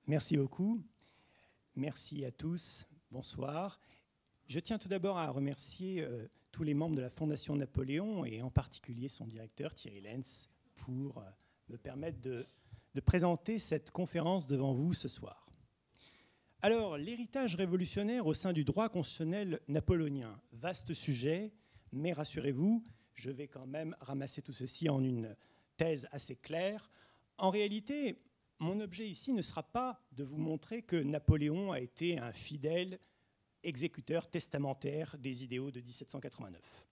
Merci beaucoup. Merci à tous. Bonsoir. Je tiens tout d'abord à remercier tous les membres de la Fondation Napoléon et en particulier son directeur Thierry Lenz pour me permettre de présenter cette conférence devant vous ce soir. Alors, l'héritage révolutionnaire au sein du droit constitutionnel napoléonien, vaste sujet, mais rassurez-vous, je vais quand même ramasser tout ceci en une thèse assez claire. En réalité, mon objet ici ne sera pas de vous montrer que Napoléon a été un fidèle exécuteur testamentaire des idéaux de 1789.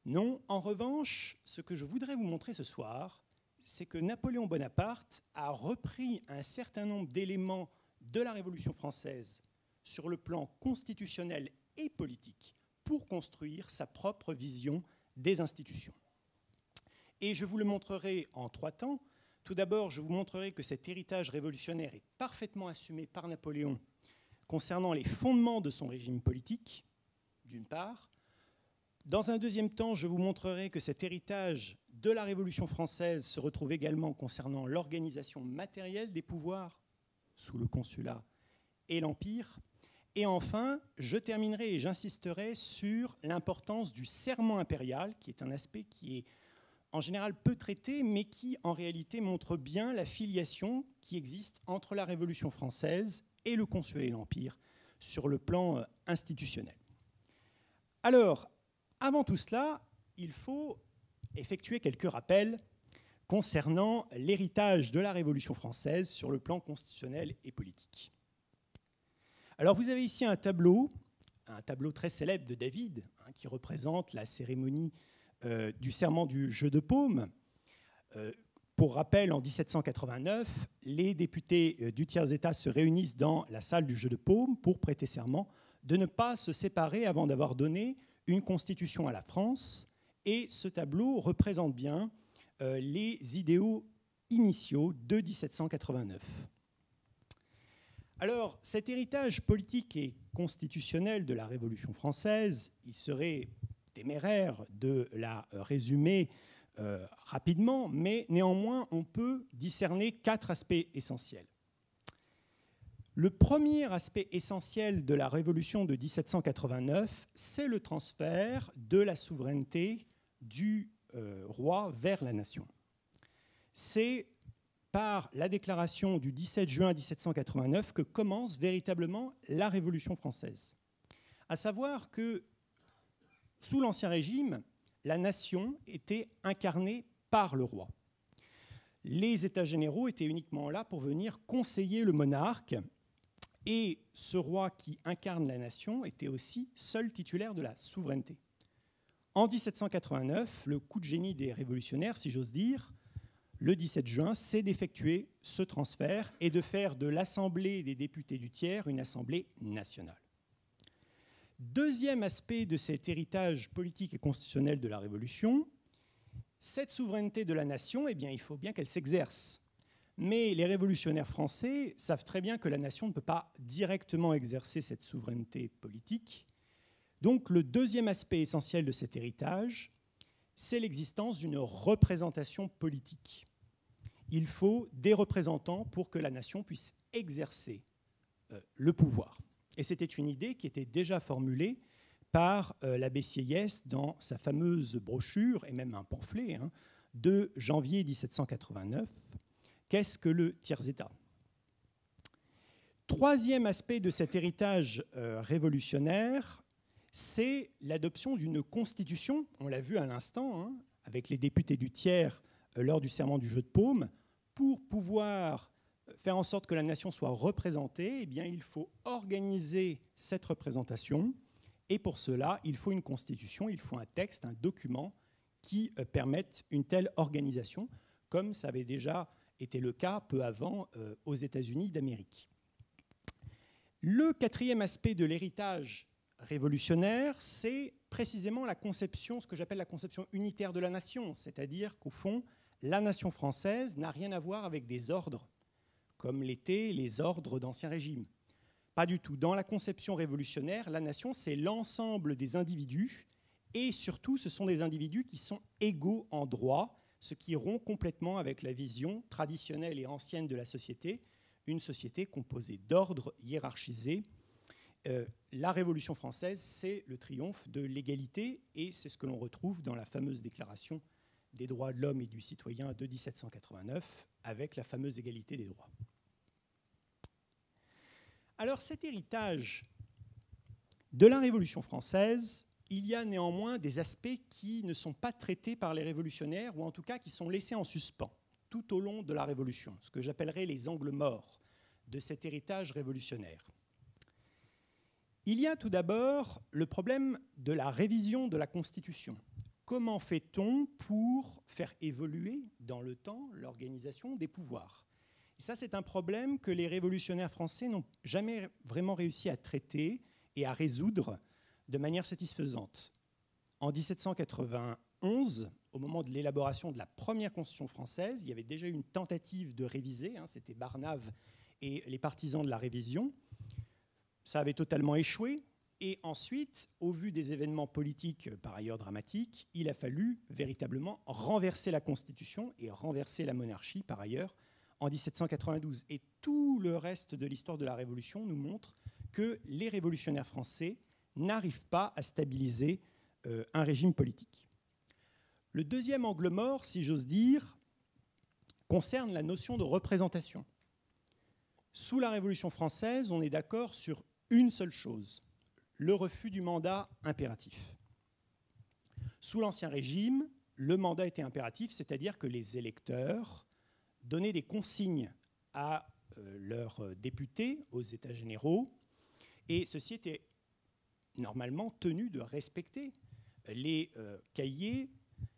Non, en revanche, ce que je voudrais vous montrer ce soir, c'est que Napoléon Bonaparte a repris un certain nombre d'éléments de la Révolution française sur le plan constitutionnel et politique pour construire sa propre vision des institutions. Et je vous le montrerai en 3 temps. Tout d'abord, je vous montrerai que cet héritage révolutionnaire est parfaitement assumé par Napoléon concernant les fondements de son régime politique, d'une part. Dans un deuxième temps, je vous montrerai que cet héritage de la Révolution française se retrouve également concernant l'organisation matérielle des pouvoirs sous le consulat et l'Empire. Et enfin, je terminerai et j'insisterai sur l'importance du serment impérial, qui est un aspect qui est en général peu traité, mais qui en réalité montre bien la filiation qui existe entre la Révolution française et le consulat et l'Empire sur le plan institutionnel. Alors, avant tout cela, il faut effectuer quelques rappels concernant l'héritage de la Révolution française sur le plan constitutionnel et politique. Alors vous avez ici un tableau très célèbre de David, qui représente la cérémonie du serment du jeu de paume. Pour rappel, en 1789, les députés du tiers-État se réunissent dans la salle du jeu de paume pour prêter serment de ne pas se séparer avant d'avoir donné une constitution à la France. Et ce tableau représente bien les idéaux initiaux de 1789. Alors, cet héritage politique et constitutionnel de la Révolution française, il serait téméraire de la résumer rapidement, mais néanmoins, on peut discerner 4 aspects essentiels. Le premier aspect essentiel de la Révolution de 1789, c'est le transfert de la souveraineté du roi vers la nation. C'est par la déclaration du 17 juin 1789 que commence véritablement la Révolution française. À savoir que, sous l'Ancien Régime, la nation était incarnée par le roi. Les États généraux étaient uniquement là pour venir conseiller le monarque, et ce roi qui incarne la nation était aussi seul titulaire de la souveraineté. En 1789, le coup de génie des révolutionnaires, si j'ose dire, le 17 juin, c'est d'effectuer ce transfert et de faire de l'Assemblée des députés du tiers une assemblée nationale. Deuxième aspect de cet héritage politique et constitutionnel de la Révolution, cette souveraineté de la nation, eh bien, il faut bien qu'elle s'exerce. Mais les révolutionnaires français savent très bien que la nation ne peut pas directement exercer cette souveraineté politique. Donc le deuxième aspect essentiel de cet héritage, c'est l'existence d'une représentation politique. Il faut des représentants pour que la nation puisse exercer le pouvoir. Et c'était une idée qui était déjà formulée par l'abbé Sieyès dans sa fameuse brochure, et même un pamphlet, de janvier 1789. Qu'est-ce que le tiers-État ? Troisième aspect de cet héritage révolutionnaire, c'est l'adoption d'une constitution, on l'a vu à l'instant, avec les députés du tiers lors du serment du jeu de paume. Pour pouvoir faire en sorte que la nation soit représentée, eh bien, il faut organiser cette représentation. Et pour cela, il faut une constitution, il faut un texte, un document qui permette une telle organisation, comme ça avait déjà été le cas peu avant aux États-Unis d'Amérique. Le quatrième aspect de l'héritage révolutionnaire, c'est précisément la conception, ce que j'appelle la conception unitaire de la nation, c'est-à-dire qu'au fond, la nation française n'a rien à voir avec des ordres, comme l'étaient les ordres d'Ancien Régime. Pas du tout. Dans la conception révolutionnaire, la nation, c'est l'ensemble des individus, et surtout, ce sont des individus qui sont égaux en droit, ce qui rompt complètement avec la vision traditionnelle et ancienne de la société, une société composée d'ordres hiérarchisés. La Révolution française, c'est le triomphe de l'égalité, et c'est ce que l'on retrouve dans la fameuse Déclaration des droits de l'homme et du citoyen de 1789, avec la fameuse égalité des droits. Alors cet héritage de la Révolution française, il y a néanmoins des aspects qui ne sont pas traités par les révolutionnaires, ou en tout cas qui sont laissés en suspens tout au long de la Révolution, ce que j'appellerais les angles morts de cet héritage révolutionnaire. Il y a tout d'abord le problème de la révision de la Constitution. Comment fait-on pour faire évoluer dans le temps l'organisation des pouvoirs ? Et ça, c'est un problème que les révolutionnaires français n'ont jamais vraiment réussi à traiter et à résoudre de manière satisfaisante. En 1791, au moment de l'élaboration de la première Constitution française, il y avait déjà eu une tentative de réviser, c'était Barnave et les partisans de la révision. Ça avait totalement échoué. Et ensuite, au vu des événements politiques par ailleurs dramatiques, il a fallu véritablement renverser la Constitution et renverser la monarchie par ailleurs en 1792. Et tout le reste de l'histoire de la Révolution nous montre que les révolutionnaires français n'arrivent pas à stabiliser un régime politique. Le deuxième angle mort, si j'ose dire, concerne la notion de représentation. Sous la Révolution française, on est d'accord sur une seule chose, le refus du mandat impératif. Sous l'Ancien Régime, le mandat était impératif, c'est-à-dire que les électeurs donnaient des consignes à leurs députés aux États généraux, et ceux-ci étaient normalement tenus de respecter les cahiers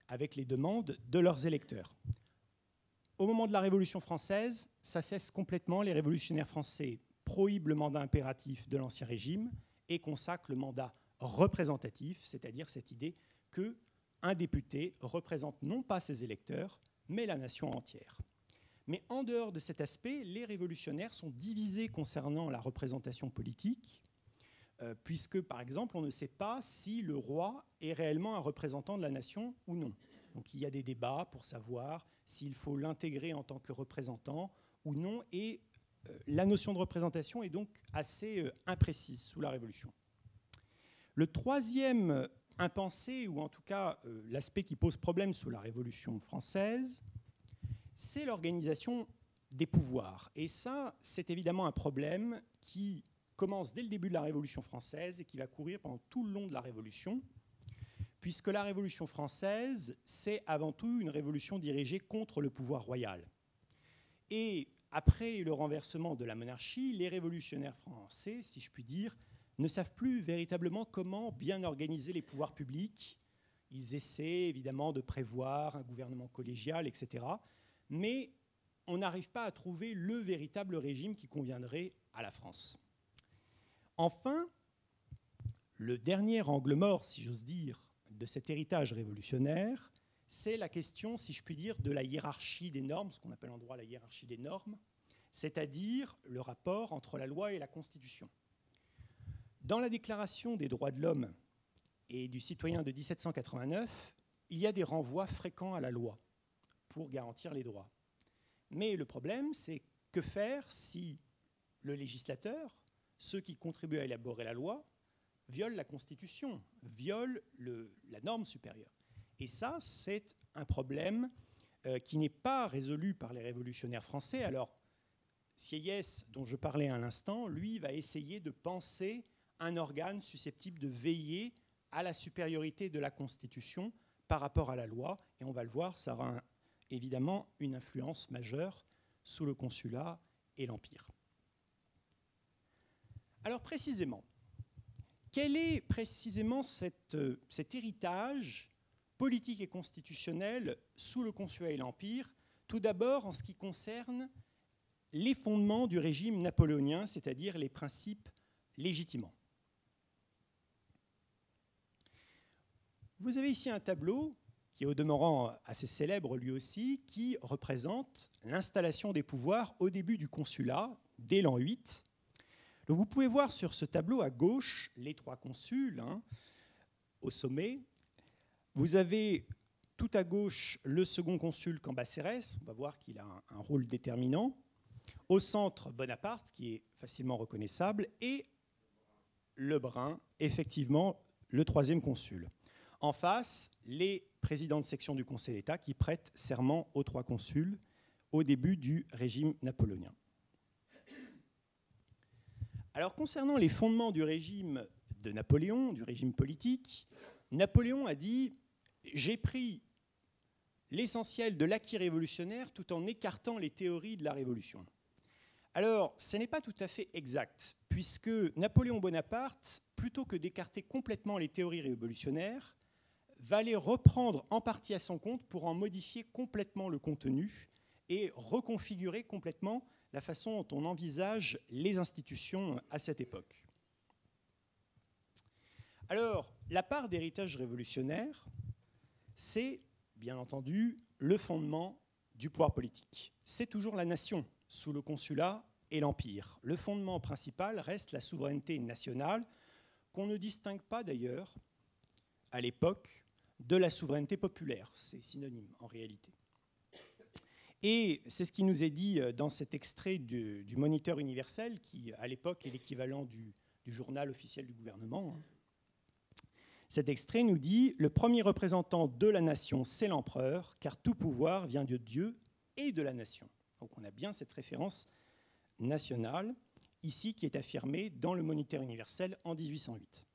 avec les demandes de leurs électeurs. Au moment de la Révolution française, ça cesse complètement. Les révolutionnaires français prohibent le mandat impératif de l'Ancien Régime et consacrent le mandat représentatif, c'est-à-dire cette idée qu'un député représente non pas ses électeurs, mais la nation entière. Mais en dehors de cet aspect, les révolutionnaires sont divisés concernant la représentation politique, puisque, par exemple, on ne sait pas si le roi est réellement un représentant de la nation ou non. Donc il y a des débats pour savoir s'il faut l'intégrer en tant que représentant ou non, et la notion de représentation est donc assez imprécise sous la Révolution. Le troisième impensé, ou en tout cas l'aspect qui pose problème sous la Révolution française, c'est l'organisation des pouvoirs. Et ça, c'est évidemment un problème qui commence dès le début de la Révolution française et qui va courir pendant tout le long de la Révolution, puisque la Révolution française, c'est avant tout une révolution dirigée contre le pouvoir royal. Et après le renversement de la monarchie, les révolutionnaires français, si je puis dire, ne savent plus véritablement comment bien organiser les pouvoirs publics. Ils essaient évidemment de prévoir un gouvernement collégial, etc. Mais on n'arrive pas à trouver le véritable régime qui conviendrait à la France. Enfin, le dernier angle mort, si j'ose dire, de cet héritage révolutionnaire, c'est la question, si je puis dire, de la hiérarchie des normes, ce qu'on appelle en droit la hiérarchie des normes, c'est-à-dire le rapport entre la loi et la Constitution. Dans la Déclaration des droits de l'homme et du citoyen de 1789, il y a des renvois fréquents à la loi pour garantir les droits. Mais le problème, c'est que faire si le législateur, ceux qui contribuent à élaborer la loi, violent la Constitution, violent la norme supérieure. Et ça, c'est un problème qui n'est pas résolu par les révolutionnaires français. Alors, Sieyès, dont je parlais à l'instant, lui, va essayer de penser un organe susceptible de veiller à la supériorité de la Constitution par rapport à la loi. Et on va le voir, ça aura évidemment une influence majeure sous le Consulat et l'Empire. Alors précisément, quel est précisément cet héritage politique et constitutionnel sous le Consulat et l'Empire? Tout d'abord en ce qui concerne les fondements du régime napoléonien, c'est-à-dire les principes légitimants. Vous avez ici un tableau qui est au demeurant assez célèbre lui aussi, qui représente l'installation des pouvoirs au début du Consulat, dès l'an 8. Donc vous pouvez voir sur ce tableau à gauche les trois consuls au sommet. Vous avez Tout à gauche, le second consul Cambacérès, on va voir qu'il a un rôle déterminant. Au centre, Bonaparte, qui est facilement reconnaissable, et Lebrun, effectivement, le troisième consul. En face, les présidents de section du Conseil d'État qui prêtent serment aux trois consuls au début du régime napoléonien. Alors, concernant les fondements du régime de Napoléon, du régime politique, Napoléon a dit « J'ai pris l'essentiel de l'acquis révolutionnaire tout en écartant les théories de la Révolution ». Alors, ce n'est pas tout à fait exact, puisque Napoléon Bonaparte, plutôt que d'écarter complètement les théories révolutionnaires, va les reprendre en partie à son compte pour en modifier complètement le contenu et reconfigurer complètement la façon dont on envisage les institutions à cette époque. Alors, la part d'héritage révolutionnaire, c'est, bien entendu, le fondement du pouvoir politique. C'est toujours la nation, sous le consulat et l'Empire. Le fondement principal reste la souveraineté nationale, qu'on ne distingue pas d'ailleurs, à l'époque, de la souveraineté populaire. C'est synonyme, en réalité. Et c'est ce qui nous est dit dans cet extrait du Moniteur universel, qui, à l'époque, est l'équivalent du journal officiel du gouvernement. Cet extrait nous dit « Le premier représentant de la nation, c'est l'empereur, car tout pouvoir vient de Dieu et de la nation. » Donc on a bien cette référence nationale, ici, qui est affirmée dans le Moniteur universel en 1808.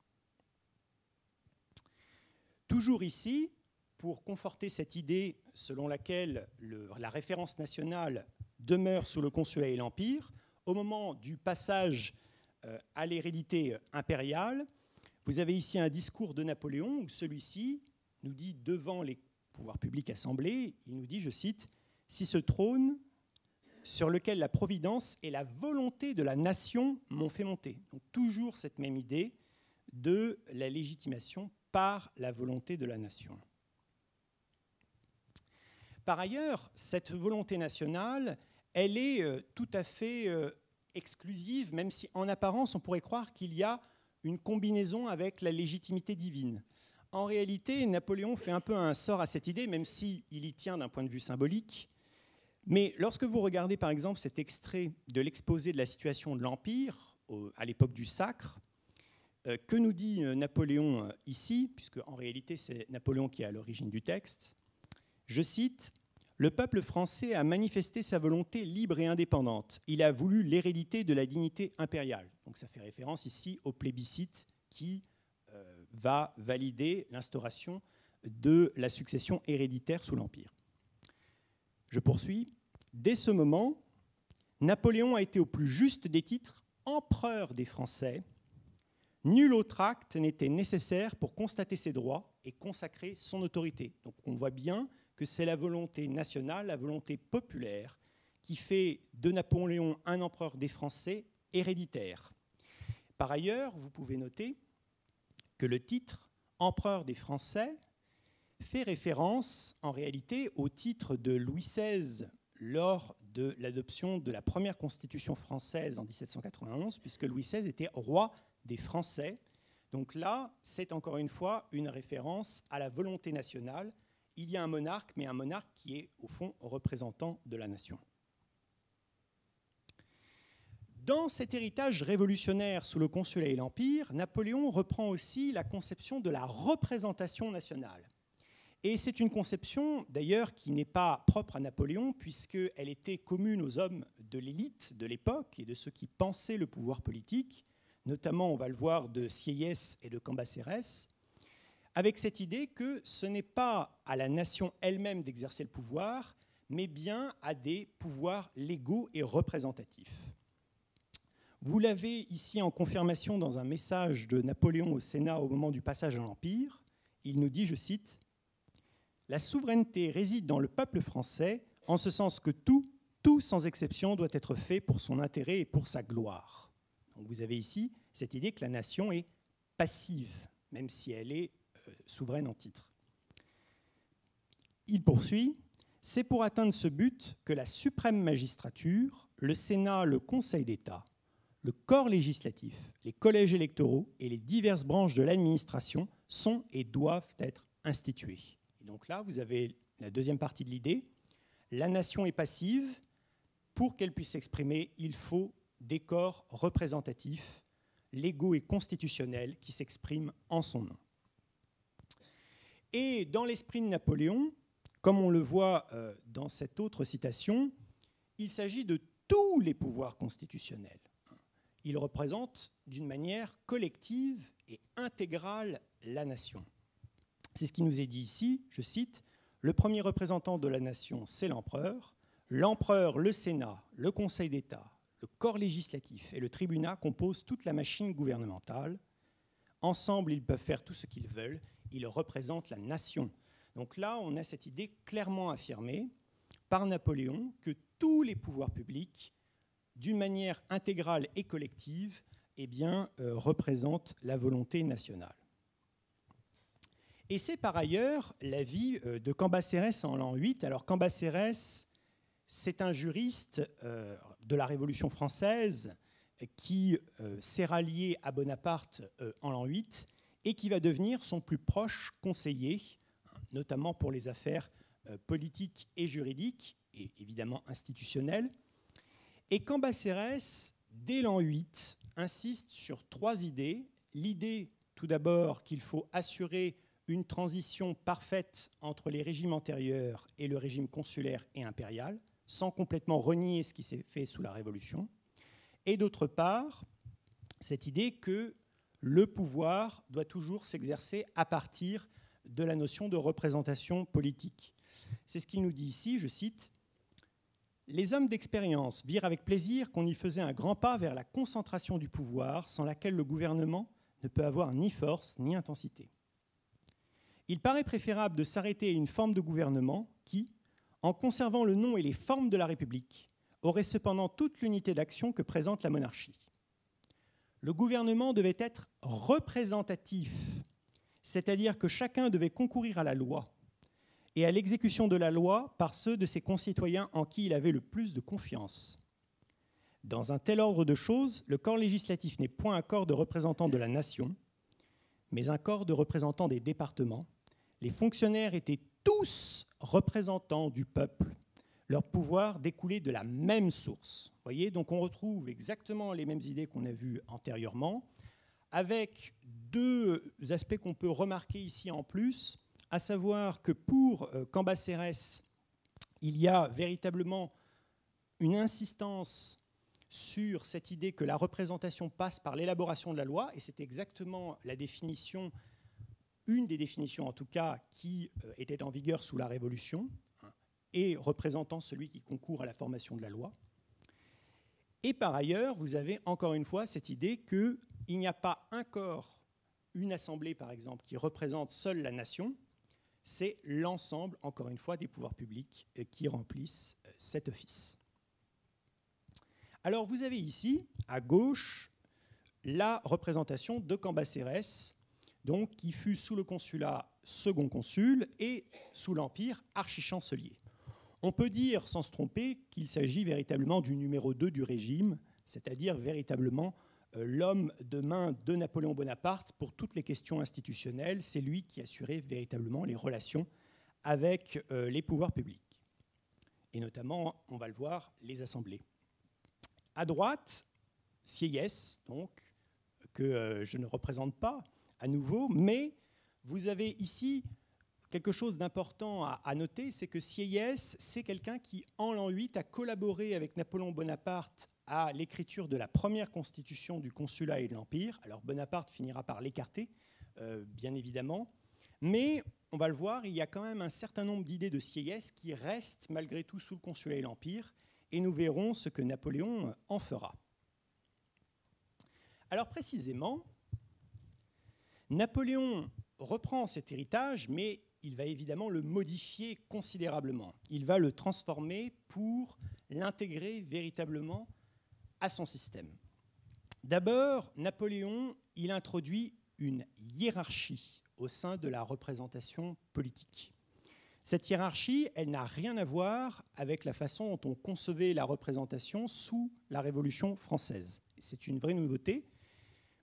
Toujours ici, pour conforter cette idée selon laquelle la référence nationale demeure sous le consulat et l'Empire, au moment du passage à l'hérédité impériale, vous avez ici un discours de Napoléon où celui-ci nous dit devant les pouvoirs publics assemblés, il nous dit, je cite, « Si ce trône sur lequel la providence et la volonté de la nation m'ont fait monter. » Donc toujours cette même idée de la légitimation par la volonté de la nation. Par ailleurs, cette volonté nationale, elle est tout à fait exclusive, même si en apparence on pourrait croire qu'il y a une combinaison avec la légitimité divine. En réalité, Napoléon fait un peu un sort à cette idée, même s'il y tient d'un point de vue symbolique. Mais lorsque vous regardez par exemple cet extrait de l'exposé de la situation de l'Empire à l'époque du Sacre, que nous dit Napoléon ici, puisque en réalité c'est Napoléon qui est à l'origine du texte, je cite, « Le peuple français a manifesté sa volonté libre et indépendante. Il a voulu l'hérédité de la dignité impériale. » Donc ça fait référence ici au plébiscite qui va valider l'instauration de la succession héréditaire sous l'Empire. Je poursuis. Dès ce moment, Napoléon a été au plus juste des titres empereur des Français. Nul autre acte n'était nécessaire pour constater ses droits et consacrer son autorité. Donc on voit bien que c'est la volonté nationale, la volonté populaire, qui fait de Napoléon un empereur des Français héréditaire. Par ailleurs, vous pouvez noter que le titre « empereur des Français » fait référence en réalité au titre de Louis XVI lors de l'adoption de la première constitution française en 1791, puisque Louis XVI était roi des Français. Donc là, c'est encore une fois une référence à la volonté nationale. Il y a un monarque, mais un monarque qui est au fond représentant de la nation. Dans cet héritage révolutionnaire sous le consulat et l'Empire, Napoléon reprend aussi la conception de la représentation nationale. Et c'est une conception, d'ailleurs, qui n'est pas propre à Napoléon, puisqu'elle était commune aux hommes de l'élite de l'époque et de ceux qui pensaient le pouvoir politique, notamment, on va le voir, de Sieyès et de Cambacérès, avec cette idée que ce n'est pas à la nation elle-même d'exercer le pouvoir, mais bien à des pouvoirs légaux et représentatifs. Vous l'avez ici en confirmation dans un message de Napoléon au Sénat au moment du passage à l'Empire. Il nous dit, je cite, « La souveraineté réside dans le peuple français, en ce sens que tout sans exception doit être fait pour son intérêt et pour sa gloire. » Donc vous avez ici cette idée que la nation est passive, même si elle est souveraine en titre. Il poursuit, « C'est pour atteindre ce but que la suprême magistrature, le Sénat, le Conseil d'État, le corps législatif, les collèges électoraux et les diverses branches de l'administration sont et doivent être institués. » Et donc là, vous avez la deuxième partie de l'idée. La nation est passive. Pour qu'elle puisse s'exprimer, il faut des corps représentatifs, légaux et constitutionnels, qui s'expriment en son nom. Et dans l'esprit de Napoléon, comme on le voit dans cette autre citation, il s'agit de tous les pouvoirs constitutionnels. Il représente d'une manière collective et intégrale la nation. C'est ce qui nous est dit ici, je cite, « Le premier représentant de la nation, c'est l'empereur. L'empereur, le Sénat, le Conseil d'État, le corps législatif et le tribunat composent toute la machine gouvernementale. Ensemble, ils peuvent faire tout ce qu'ils veulent. Ils représentent la nation. » Donc là, on a cette idée clairement affirmée par Napoléon que tous les pouvoirs publics, d'une manière intégrale et collective, représentent la volonté nationale. Et c'est par ailleurs l'avis de Cambacérès en l'an 8. Alors Cambacérès, c'est un juriste de la Révolution française qui s'est rallié à Bonaparte en l'an 8 et qui va devenir son plus proche conseiller, notamment pour les affaires politiques et juridiques, et évidemment institutionnelles. Et Cambacérès, dès l'an 8, insiste sur 3 idées. L'idée, tout d'abord, qu'il faut assurer une transition parfaite entre les régimes antérieurs et le régime consulaire et impérial, sans complètement renier ce qui s'est fait sous la Révolution. Et d'autre part, cette idée que le pouvoir doit toujours s'exercer à partir de la notion de représentation politique. C'est ce qu'il nous dit ici, je cite, « Les hommes d'expérience virent avec plaisir qu'on y faisait un grand pas vers la concentration du pouvoir, sans laquelle le gouvernement ne peut avoir ni force ni intensité. Il paraît préférable de s'arrêter à une forme de gouvernement qui, en conservant le nom et les formes de la République, aurait cependant toute l'unité d'action que présente la monarchie. Le gouvernement devait être représentatif, c'est-à-dire que chacun devait concourir à la loi et à l'exécution de la loi par ceux de ses concitoyens en qui il avait le plus de confiance. Dans un tel ordre de choses, le corps législatif n'est point un corps de représentants de la nation, mais un corps de représentants des départements. Les fonctionnaires étaient tous représentants du peuple. Leur pouvoir découlait de la même source. Vous voyez, donc on retrouve exactement les mêmes idées qu'on a vues antérieurement, avec 2 aspects qu'on peut remarquer ici en plus, à savoir que pour Cambacérès, il y a véritablement une insistance sur cette idée que la représentation passe par l'élaboration de la loi, et c'est exactement la définition, une des définitions en tout cas, qui était en vigueur sous la Révolution, et représentant celui qui concourt à la formation de la loi. Et par ailleurs, vous avez encore une fois cette idée qu'il n'y a pas un corps, une assemblée par exemple, qui représente seule la nation, c'est l'ensemble, encore une fois, des pouvoirs publics qui remplissent cet office. Alors vous avez ici, à gauche, la représentation de Cambacérès, donc, qui fut sous le consulat second consul et sous l'Empire archichancelier. On peut dire, sans se tromper, qu'il s'agit véritablement du numéro 2 du régime, c'est-à-dire véritablement l'homme de main de Napoléon Bonaparte pour toutes les questions institutionnelles. C'est lui qui assurait véritablement les relations avec les pouvoirs publics, et notamment, on va le voir, les assemblées. À droite, Sieyès, donc, que je ne représente pas à nouveau, mais vous avez ici quelque chose d'important à noter, c'est que Sieyès, c'est quelqu'un qui, en l'an 8, a collaboré avec Napoléon Bonaparte à l'écriture de la première constitution du consulat et de l'Empire. Alors Bonaparte finira par l'écarter, bien évidemment, mais on va le voir, il y a quand même un certain nombre d'idées de Sieyès qui restent malgré tout sous le consulat et l'Empire, et nous verrons ce que Napoléon en fera. Alors précisément, Napoléon reprend cet héritage, mais il va évidemment le modifier considérablement. Il va le transformer pour l'intégrer véritablement à son système. D'abord, Napoléon, il introduit une hiérarchie au sein de la représentation politique. Cette hiérarchie, elle n'a rien à voir avec la façon dont on concevait la représentation sous la Révolution française. C'est une vraie nouveauté,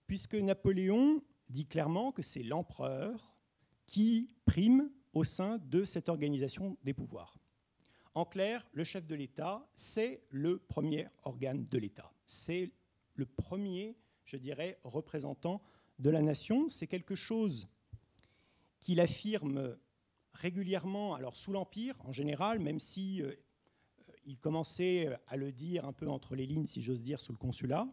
puisque Napoléon dit clairement que c'est l'empereur qui prime au sein de cette organisation des pouvoirs. En clair, le chef de l'État, c'est le premier organe de l'État. C'est le premier, je dirais, représentant de la nation. C'est quelque chose qu'il affirme régulièrement, alors sous l'Empire en général, même si il commençait à le dire un peu entre les lignes, si j'ose dire, sous le consulat.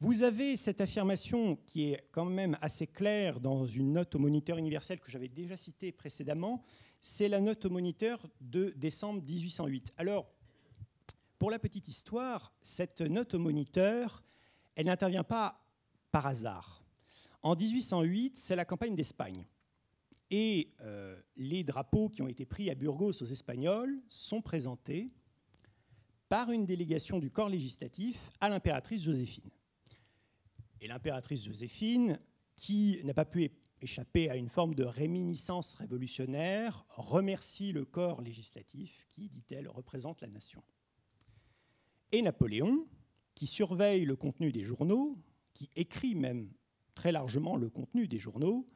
Vous avez cette affirmation qui est quand même assez claire dans une note au Moniteur universel que j'avais déjà citée précédemment. C'est la note au Moniteur de décembre 1808. Alors, pour la petite histoire, cette note au Moniteur, elle n'intervient pas par hasard. En 1808, c'est la campagne d'Espagne. Et les drapeaux qui ont été pris à Burgos aux Espagnols sont présentés par une délégation du corps législatif à l'impératrice Joséphine. Et l'impératrice Joséphine, qui n'a pas pu échapper à une forme de réminiscence révolutionnaire, remercie le corps législatif qui, dit-elle, représente la nation. Et Napoléon, qui surveille le contenu des journaux, qui écrit même très largement le contenu des journaux,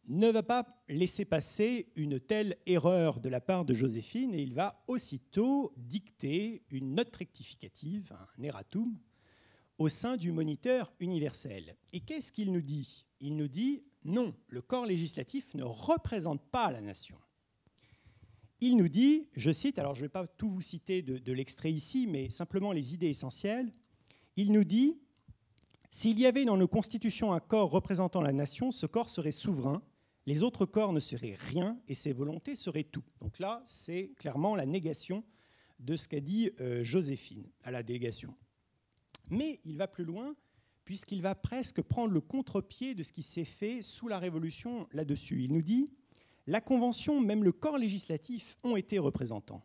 ne va pas laisser passer une telle erreur de la part de Joséphine et il va aussitôt dicter une note rectificative, un erratum, au sein du Moniteur universel. Et qu'est-ce qu'il nous dit? Il nous dit non, le corps législatif ne représente pas la nation. Il nous dit, je cite, alors je ne vais pas tout vous citer de l'extrait ici, mais simplement les idées essentielles, il nous dit « S'il y avait dans nos constitutions un corps représentant la nation, ce corps serait souverain, les autres corps ne seraient rien et ses volontés seraient tout. » Donc là, c'est clairement la négation de ce qu'a dit Joséphine à la délégation. Mais il va plus loin, puisqu'il va presque prendre le contre-pied de ce qui s'est fait sous la Révolution là-dessus. Il nous dit « La Convention, même le corps législatif, ont été représentants.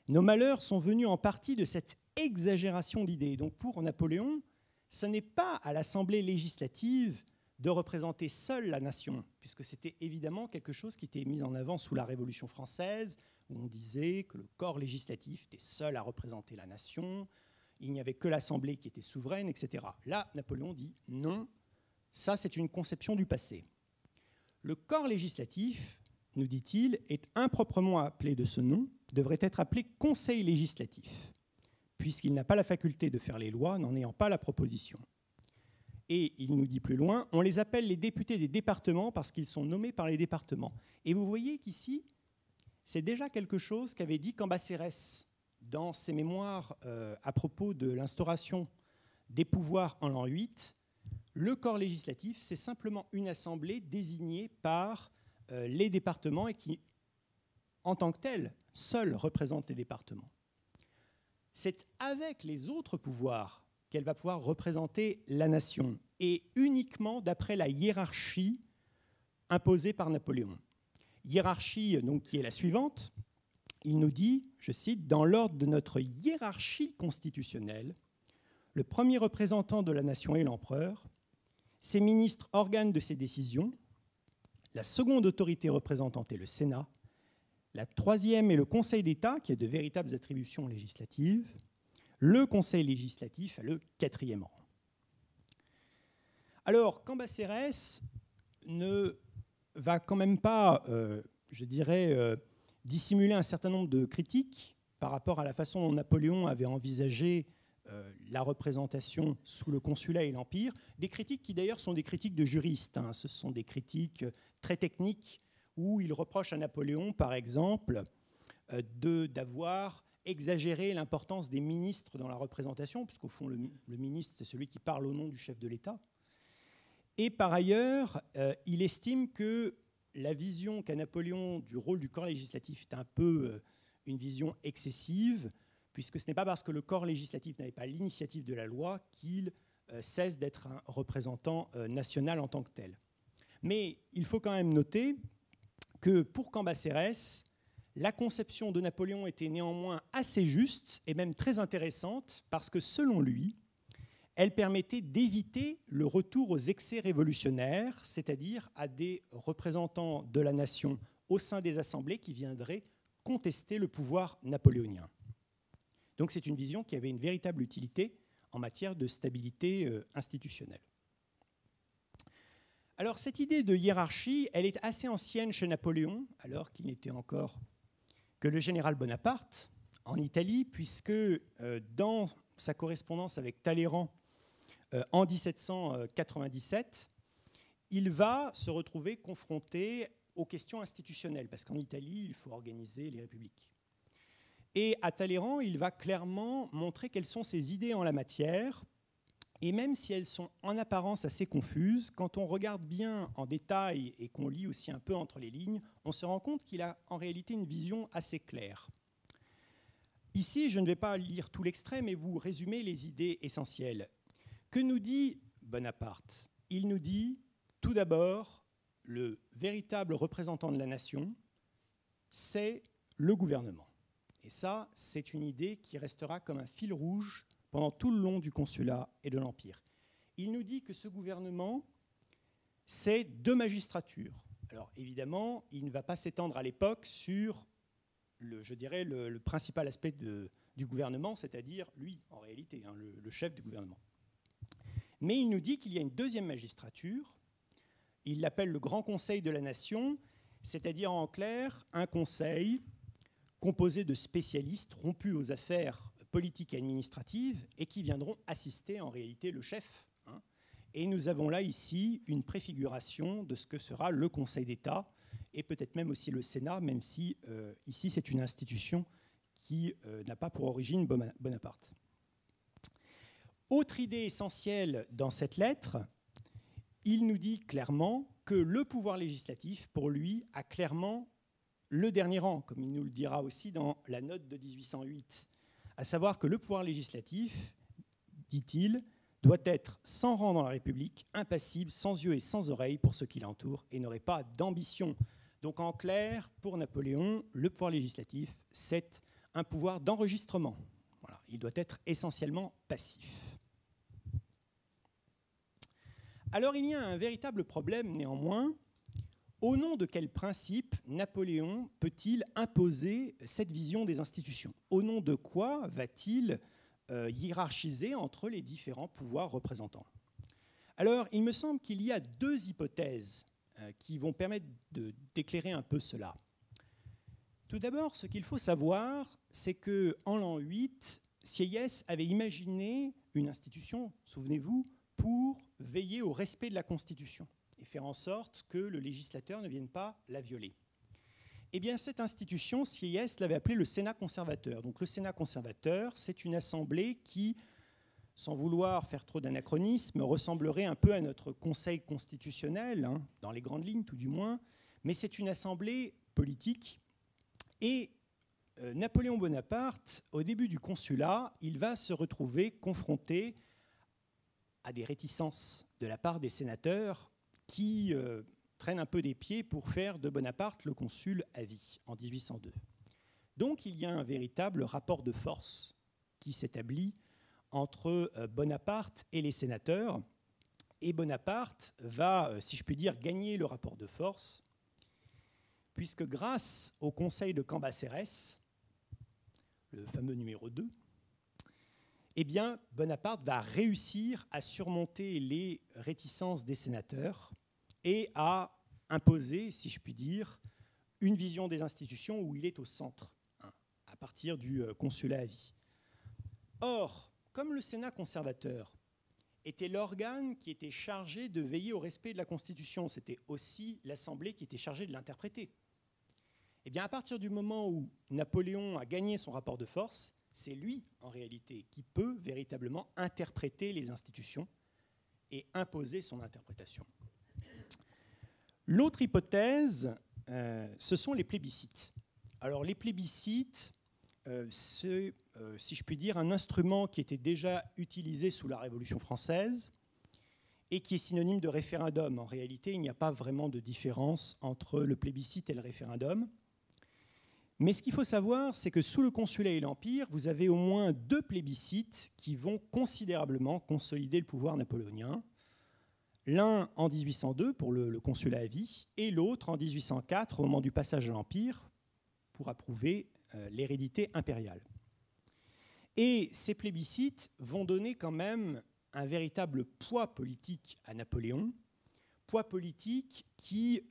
Nos malheurs sont venus en partie de cette exagération d'idées. » Donc pour Napoléon, ce n'est pas à l'Assemblée législative de représenter seule la nation, puisque c'était évidemment quelque chose qui était mis en avant sous la Révolution française, où on disait que le corps législatif était seul à représenter la nation, il n'y avait que l'Assemblée qui était souveraine, etc. Là, Napoléon dit non, ça c'est une conception du passé. Le corps législatif, nous dit-il, est improprement appelé de ce nom, devrait être appelé Conseil législatif, puisqu'il n'a pas la faculté de faire les lois, n'en ayant pas la proposition. Et il nous dit plus loin, on les appelle les députés des départements parce qu'ils sont nommés par les départements. Et vous voyez qu'ici, c'est déjà quelque chose qu'avait dit Cambacérès dans ses mémoires à propos de l'instauration des pouvoirs en l'an 8. Le corps législatif, c'est simplement une assemblée désignée par les départements et qui, en tant que telle, seule représente les départements. C'est avec les autres pouvoirs qu'elle va pouvoir représenter la nation, et uniquement d'après la hiérarchie imposée par Napoléon. Hiérarchie donc, qui est la suivante. Il nous dit, je cite, « Dans l'ordre de notre hiérarchie constitutionnelle, le premier représentant de la nation est l'empereur, ses ministres organes de ses décisions, la seconde autorité représentante est le Sénat, la troisième est le Conseil d'État, qui a de véritables attributions législatives, le Conseil législatif a le quatrième rang. » Alors, Cambacérès ne va quand même pas, je dirais, dissimuler un certain nombre de critiques par rapport à la façon dont Napoléon avait envisagé la représentation sous le consulat et l'Empire, des critiques qui d'ailleurs sont des critiques de juristes, hein. Ce sont des critiques très techniques où il reproche à Napoléon, par exemple, d'avoir exagéré l'importance des ministres dans la représentation, puisqu'au fond, le ministre, c'est celui qui parle au nom du chef de l'État. Et par ailleurs, il estime que la vision qu'a Napoléon du rôle du corps législatif est un peu une vision excessive, puisque ce n'est pas parce que le corps législatif n'avait pas l'initiative de la loi qu'il cesse d'être un représentant national en tant que tel. Mais il faut quand même noter que pour Cambacérès, la conception de Napoléon était néanmoins assez juste et même très intéressante parce que selon lui, elle permettait d'éviter le retour aux excès révolutionnaires, c'est-à-dire à des représentants de la nation au sein des assemblées qui viendraient contester le pouvoir napoléonien. Donc c'est une vision qui avait une véritable utilité en matière de stabilité institutionnelle. Alors cette idée de hiérarchie, elle est assez ancienne chez Napoléon, alors qu'il n'était encore que le général Bonaparte en Italie, puisque dans sa correspondance avec Talleyrand en 1797, il va se retrouver confronté aux questions institutionnelles, parce qu'en Italie, il faut organiser les républiques. Et à Talleyrand, il va clairement montrer quelles sont ses idées en la matière, et même si elles sont en apparence assez confuses, quand on regarde bien en détail et qu'on lit aussi un peu entre les lignes, on se rend compte qu'il a en réalité une vision assez claire. Ici, je ne vais pas lire tout l'extrait, mais vous résumer les idées essentielles. Que nous dit Bonaparte? Il nous dit, tout d'abord, le véritable représentant de la nation, c'est le gouvernement. Et ça, c'est une idée qui restera comme un fil rouge pendant tout le long du consulat et de l'Empire. Il nous dit que ce gouvernement, c'est deux magistratures. Alors évidemment, il ne va pas s'étendre à l'époque sur le principal aspect du gouvernement, c'est-à-dire lui, en réalité, le chef du gouvernement. Mais il nous dit qu'il y a une deuxième magistrature. Il l'appelle le Grand Conseil de la Nation, c'est-à-dire en clair un conseil composé de spécialistes rompus aux affaires politiques et administratives et qui viendront assister en réalité le chef. Et nous avons là ici une préfiguration de ce que sera le Conseil d'État et peut-être même aussi le Sénat, même si ici c'est une institution qui n'a pas pour origine Bonaparte. Autre idée essentielle dans cette lettre, il nous dit clairement que le pouvoir législatif, pour lui, a clairement le dernier rang, comme il nous le dira aussi dans la note de 1808, à savoir que le pouvoir législatif, dit-il, doit être sans rang dans la République, impassible, sans yeux et sans oreilles pour ceux qui l'entourent, et n'aurait pas d'ambition. Donc en clair, pour Napoléon, le pouvoir législatif, c'est un pouvoir d'enregistrement. Voilà, il doit être essentiellement passif. Alors il y a un véritable problème néanmoins. Au nom de quel principe Napoléon peut-il imposer cette vision des institutions? Au nom de quoi va-t-il hiérarchiser entre les différents pouvoirs représentants? Alors, il me semble qu'il y a deux hypothèses qui vont permettre d'éclairer un peu cela. Tout d'abord, ce qu'il faut savoir, c'est qu'en l'an 8, Sieyès avait imaginé une institution, souvenez-vous, pour veiller au respect de la Constitution et faire en sorte que le législateur ne vienne pas la violer. Eh bien, cette institution, Sieyès l'avait appelée le Sénat conservateur. Donc le Sénat conservateur, c'est une assemblée qui, sans vouloir faire trop d'anachronisme, ressemblerait un peu à notre Conseil constitutionnel, dans les grandes lignes tout du moins, mais c'est une assemblée politique. Et Napoléon Bonaparte, au début du consulat, il va se retrouver confronté à des réticences de la part des sénateurs qui traînent un peu des pieds pour faire de Bonaparte le consul à vie en 1802. Donc il y a un véritable rapport de force qui s'établit entre Bonaparte et les sénateurs. Et Bonaparte va, si je puis dire, gagner le rapport de force, puisque grâce au conseil de Cambacérès, le fameux numéro 2, eh bien, Bonaparte va réussir à surmonter les réticences des sénateurs et à imposer, si je puis dire, une vision des institutions où il est au centre, à partir du consulat à vie. Or, comme le Sénat conservateur était l'organe qui était chargé de veiller au respect de la Constitution, c'était aussi l'Assemblée qui était chargée de l'interpréter. Eh bien, à partir du moment où Napoléon a gagné son rapport de force, c'est lui, en réalité, qui peut véritablement interpréter les institutions et imposer son interprétation. L'autre hypothèse, ce sont les plébiscites. Alors, les plébiscites, c'est, si je puis dire, un instrument qui était déjà utilisé sous la Révolution française et qui est synonyme de référendum. En réalité, il n'y a pas vraiment de différence entre le plébiscite et le référendum. Mais ce qu'il faut savoir, c'est que sous le consulat et l'Empire, vous avez au moins deux plébiscites qui vont considérablement consolider le pouvoir napoléonien. L'un en 1802 pour le consulat à vie et l'autre en 1804 au moment du passage à l'Empire pour approuver l'hérédité impériale. Et ces plébiscites vont donner quand même un véritable poids politique à Napoléon, poids politique qui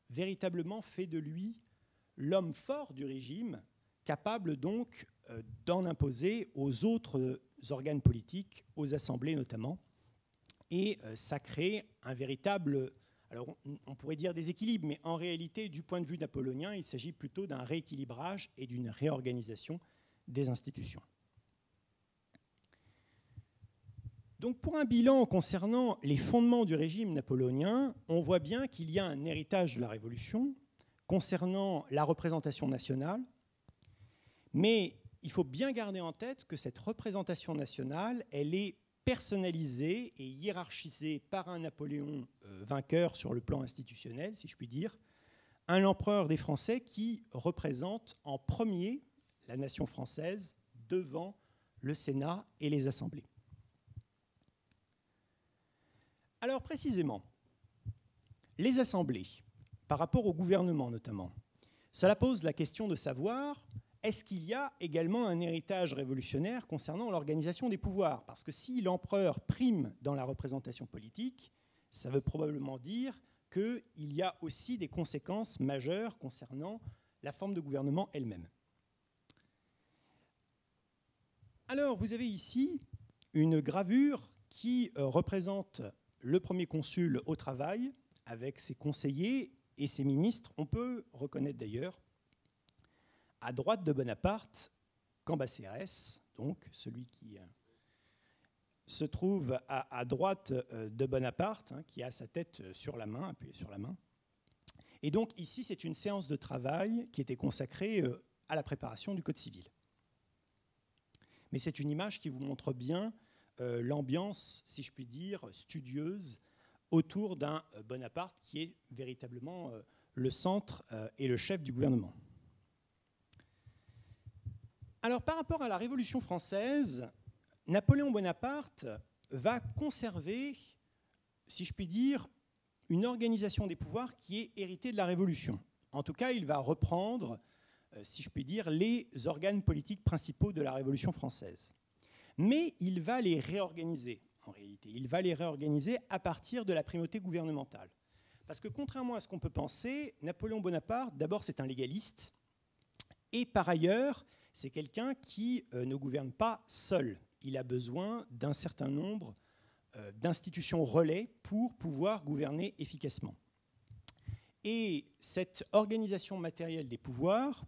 véritablement fait de lui l'homme fort du régime, capable donc d'en imposer aux autres organes politiques, aux assemblées notamment. Et ça crée un véritable, alors on pourrait dire déséquilibre, mais en réalité, du point de vue napoléonien, il s'agit plutôt d'un rééquilibrage et d'une réorganisation des institutions. Donc pour un bilan concernant les fondements du régime napoléonien, on voit bien qu'il y a un héritage de la Révolution concernant la représentation nationale, mais il faut bien garder en tête que cette représentation nationale, elle est personnalisée et hiérarchisée par un Napoléon vainqueur sur le plan institutionnel, si je puis dire, un empereur des Français qui représente en premier la nation française devant le Sénat et les assemblées. Alors précisément, les assemblées, par rapport au gouvernement notamment, cela pose la question de savoir est-ce qu'il y a également un héritage révolutionnaire concernant l'organisation des pouvoirs? Parce que si l'empereur prime dans la représentation politique, ça veut probablement dire qu'il y a aussi des conséquences majeures concernant la forme de gouvernement elle-même. Alors, vous avez ici une gravure qui représente le premier consul au travail avec ses conseillers et ses ministres. On peut reconnaître d'ailleurs à droite de Bonaparte, Cambacérès, donc celui qui se trouve à droite de Bonaparte, qui a sa tête sur la main, appuyée sur la main. Et donc ici, c'est une séance de travail qui était consacrée à la préparation du Code civil. Mais c'est une image qui vous montre bien l'ambiance, si je puis dire, studieuse autour d'un Bonaparte qui est véritablement le centre et le chef du gouvernement. Alors, par rapport à la Révolution française, Napoléon Bonaparte va conserver, si je puis dire, une organisation des pouvoirs qui est héritée de la Révolution. En tout cas, il va reprendre, si je puis dire, les organes politiques principaux de la Révolution française. Mais il va les réorganiser, en réalité. Il va les réorganiser à partir de la primauté gouvernementale. Parce que contrairement à ce qu'on peut penser, Napoléon Bonaparte, d'abord, c'est un légaliste, et par ailleurs, c'est quelqu'un qui ne gouverne pas seul. Il a besoin d'un certain nombre d'institutions relais pour pouvoir gouverner efficacement. Et cette organisation matérielle des pouvoirs,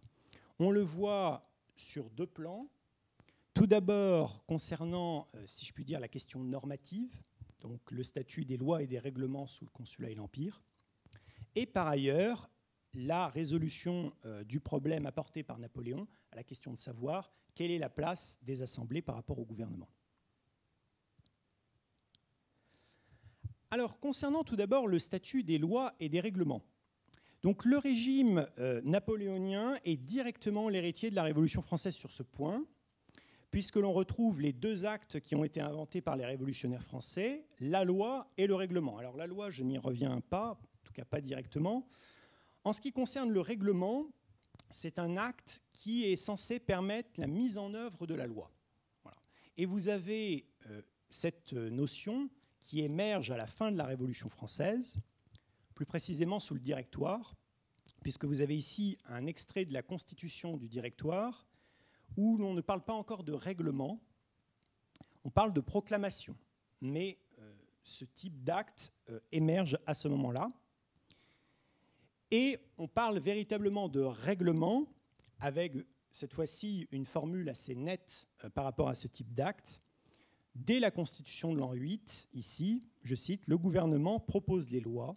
on le voit sur deux plans. Tout d'abord, concernant, si je puis dire, la question normative, donc le statut des lois et des règlements sous le Consulat et l'Empire, et par ailleurs, la résolution du problème apporté par Napoléon à la question de savoir quelle est la place des assemblées par rapport au gouvernement. Alors, concernant tout d'abord le statut des lois et des règlements, donc le régime napoléonien est directement l'héritier de la Révolution française sur ce point, puisque l'on retrouve les deux actes qui ont été inventés par les révolutionnaires français, la loi et le règlement. Alors la loi, je n'y reviens pas, en tout cas pas directement. En ce qui concerne le règlement, c'est un acte qui est censé permettre la mise en œuvre de la loi. Voilà. Et vous avez cette notion qui émerge à la fin de la Révolution française, plus précisément sous le Directoire, puisque vous avez ici un extrait de la Constitution du Directoire, où l'on ne parle pas encore de règlement, on parle de proclamation. Mais ce type d'acte émerge à ce moment-là. Et on parle véritablement de règlement, avec cette fois-ci une formule assez nette par rapport à ce type d'acte. Dès la Constitution de l'an 8, ici, je cite, « Le gouvernement propose les lois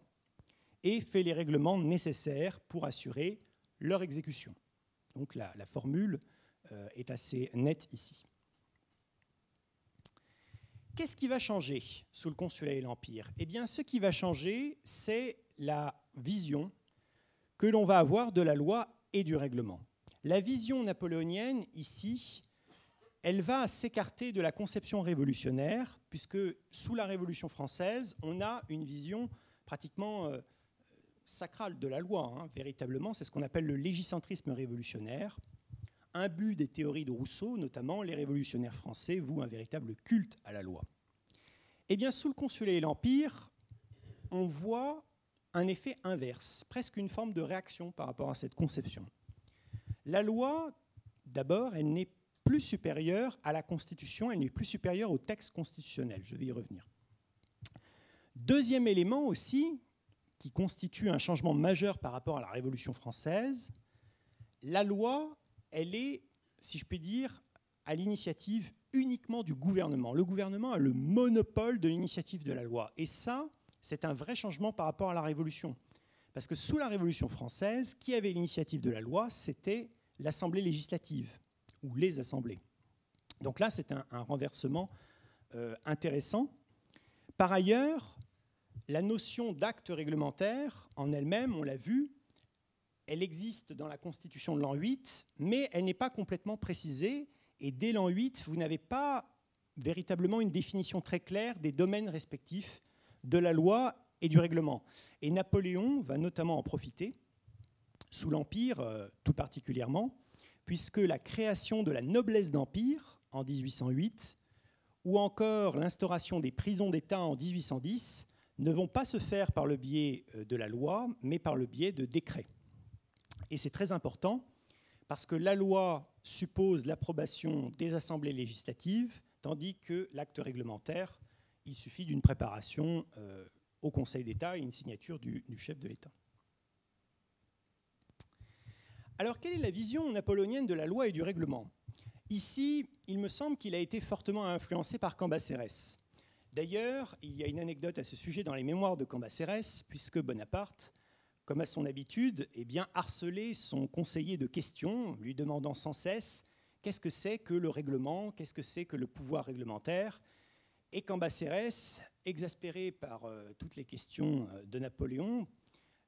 et fait les règlements nécessaires pour assurer leur exécution. » Donc la formule est assez nette ici. Qu'est-ce qui va changer sous le Consulat et l'Empire? Eh bien, ce qui va changer, c'est la vision que l'on va avoir de la loi et du règlement. La vision napoléonienne, ici, elle va s'écarter de la conception révolutionnaire, puisque sous la Révolution française, on a une vision pratiquement sacrale de la loi. Véritablement, c'est ce qu'on appelle le légicentrisme révolutionnaire. Un but des théories de Rousseau, notamment, les révolutionnaires français vouent un véritable culte à la loi. Eh bien, sous le Consulat et l'Empire, on voit un effet inverse, presque une forme de réaction par rapport à cette conception. La loi, d'abord, elle n'est plus supérieure à la Constitution, elle n'est plus supérieure au texte constitutionnel. Je vais y revenir. Deuxième élément aussi, qui constitue un changement majeur par rapport à la Révolution française, la loi, elle est, si je puis dire, à l'initiative uniquement du gouvernement. Le gouvernement a le monopole de l'initiative de la loi. Et ça, c'est un vrai changement par rapport à la Révolution. Parce que sous la Révolution française, qui avait l'initiative de la loi? C'était l'Assemblée législative, ou les assemblées. Donc là, c'est un renversement intéressant. Par ailleurs, la notion d'acte réglementaire, en elle-même, on l'a vu, elle existe dans la Constitution de l'an 8, mais elle n'est pas complètement précisée. Et dès l'an 8, vous n'avez pas véritablement une définition très claire des domaines respectifs de la loi et du règlement. Et Napoléon va notamment en profiter, sous l'Empire tout particulièrement, puisque la création de la noblesse d'Empire en 1808, ou encore l'instauration des prisons d'État en 1810, ne vont pas se faire par le biais de la loi, mais par le biais de décrets. Et c'est très important, parce que la loi suppose l'approbation des assemblées législatives, tandis que l'acte réglementaire, il suffit d'une préparation au Conseil d'État et une signature du chef de l'État. Alors, quelle est la vision napoléonienne de la loi et du règlement? Ici, il me semble qu'il a été fortement influencé par Cambacérès. D'ailleurs, il y a une anecdote à ce sujet dans les mémoires de Cambacérès, puisque Bonaparte, comme à son habitude, harcelait son conseiller de questions, lui demandant sans cesse qu'est-ce que c'est que le règlement, qu'est-ce que c'est que le pouvoir réglementaire. Et Cambacérès, exaspéré par toutes les questions de Napoléon,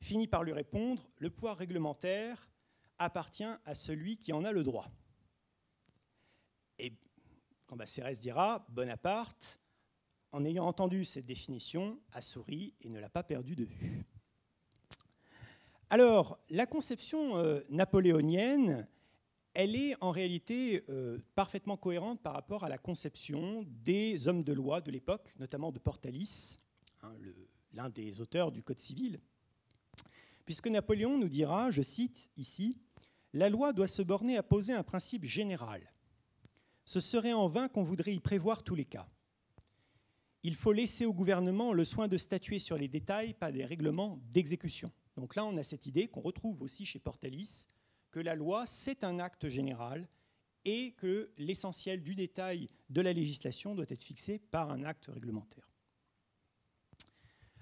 finit par lui répondre « Le pouvoir réglementaire appartient à celui qui en a le droit ». Et Cambacérès dira « Bonaparte, en ayant entendu cette définition, a souri et ne l'a pas perdu de vue ». Alors, la conception napoléonienne, elle est en réalité parfaitement cohérente par rapport à la conception des hommes de loi de l'époque, notamment de Portalis, l'un des auteurs du Code civil, puisque Napoléon nous dira, je cite ici, « La loi doit se borner à poser un principe général. Ce serait en vain qu'on voudrait y prévoir tous les cas. Il faut laisser au gouvernement le soin de statuer sur les détails, pas des règlements d'exécution. » Donc là, on a cette idée qu'on retrouve aussi chez Portalis, que la loi, c'est un acte général et que l'essentiel du détail de la législation doit être fixé par un acte réglementaire.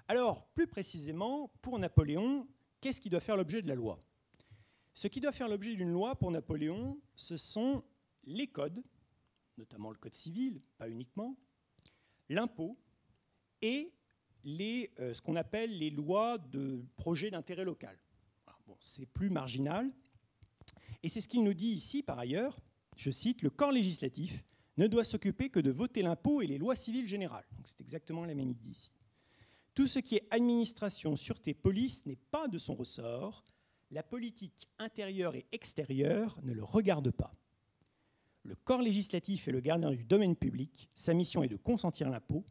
Alors, plus précisément, pour Napoléon, qu'est-ce qui doit faire l'objet de la loi? Ce qui doit faire l'objet d'une loi pour Napoléon, ce sont les codes, notamment le code civil, pas uniquement, l'impôt et ce qu'on appelle les lois de projet d'intérêt local. Bon, c'est plus marginal. Et c'est ce qu'il nous dit ici, par ailleurs, je cite, « Le corps législatif ne doit s'occuper que de voter l'impôt et les lois civiles générales. » Donc c'est exactement la même idée ici. « Tout ce qui est administration, sûreté, police n'est pas de son ressort. La politique intérieure et extérieure ne le regarde pas. Le corps législatif est le gardien du domaine public. Sa mission est de consentir l'impôt.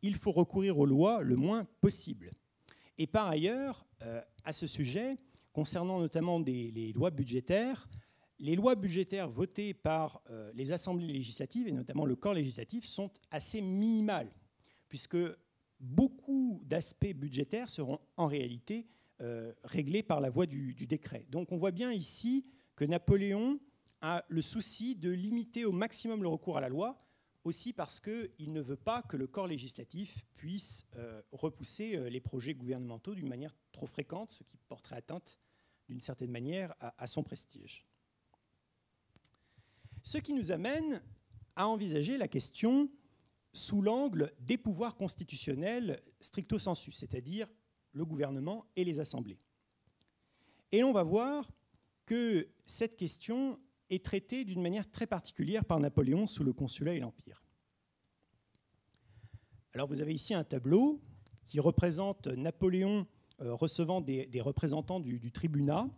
Il faut recourir aux lois le moins possible. » Et par ailleurs, à ce sujet, concernant notamment les lois budgétaires votées par les assemblées législatives, et notamment le corps législatif, sont assez minimales, puisque beaucoup d'aspects budgétaires seront en réalité réglés par la voie du décret. Donc on voit bien ici que Napoléon a le souci de limiter au maximum le recours à la loi, aussi parce qu'il ne veut pas que le corps législatif puisse repousser les projets gouvernementaux d'une manière trop fréquente, ce qui porterait atteinte d'une certaine manière à son prestige. Ce qui nous amène à envisager la question sous l'angle des pouvoirs constitutionnels stricto sensu, c'est-à-dire le gouvernement et les assemblées. Et on va voir que cette question est traitée d'une manière très particulière par Napoléon sous le Consulat et l'Empire. Alors vous avez ici un tableau qui représente Napoléon recevant des représentants du tribunat.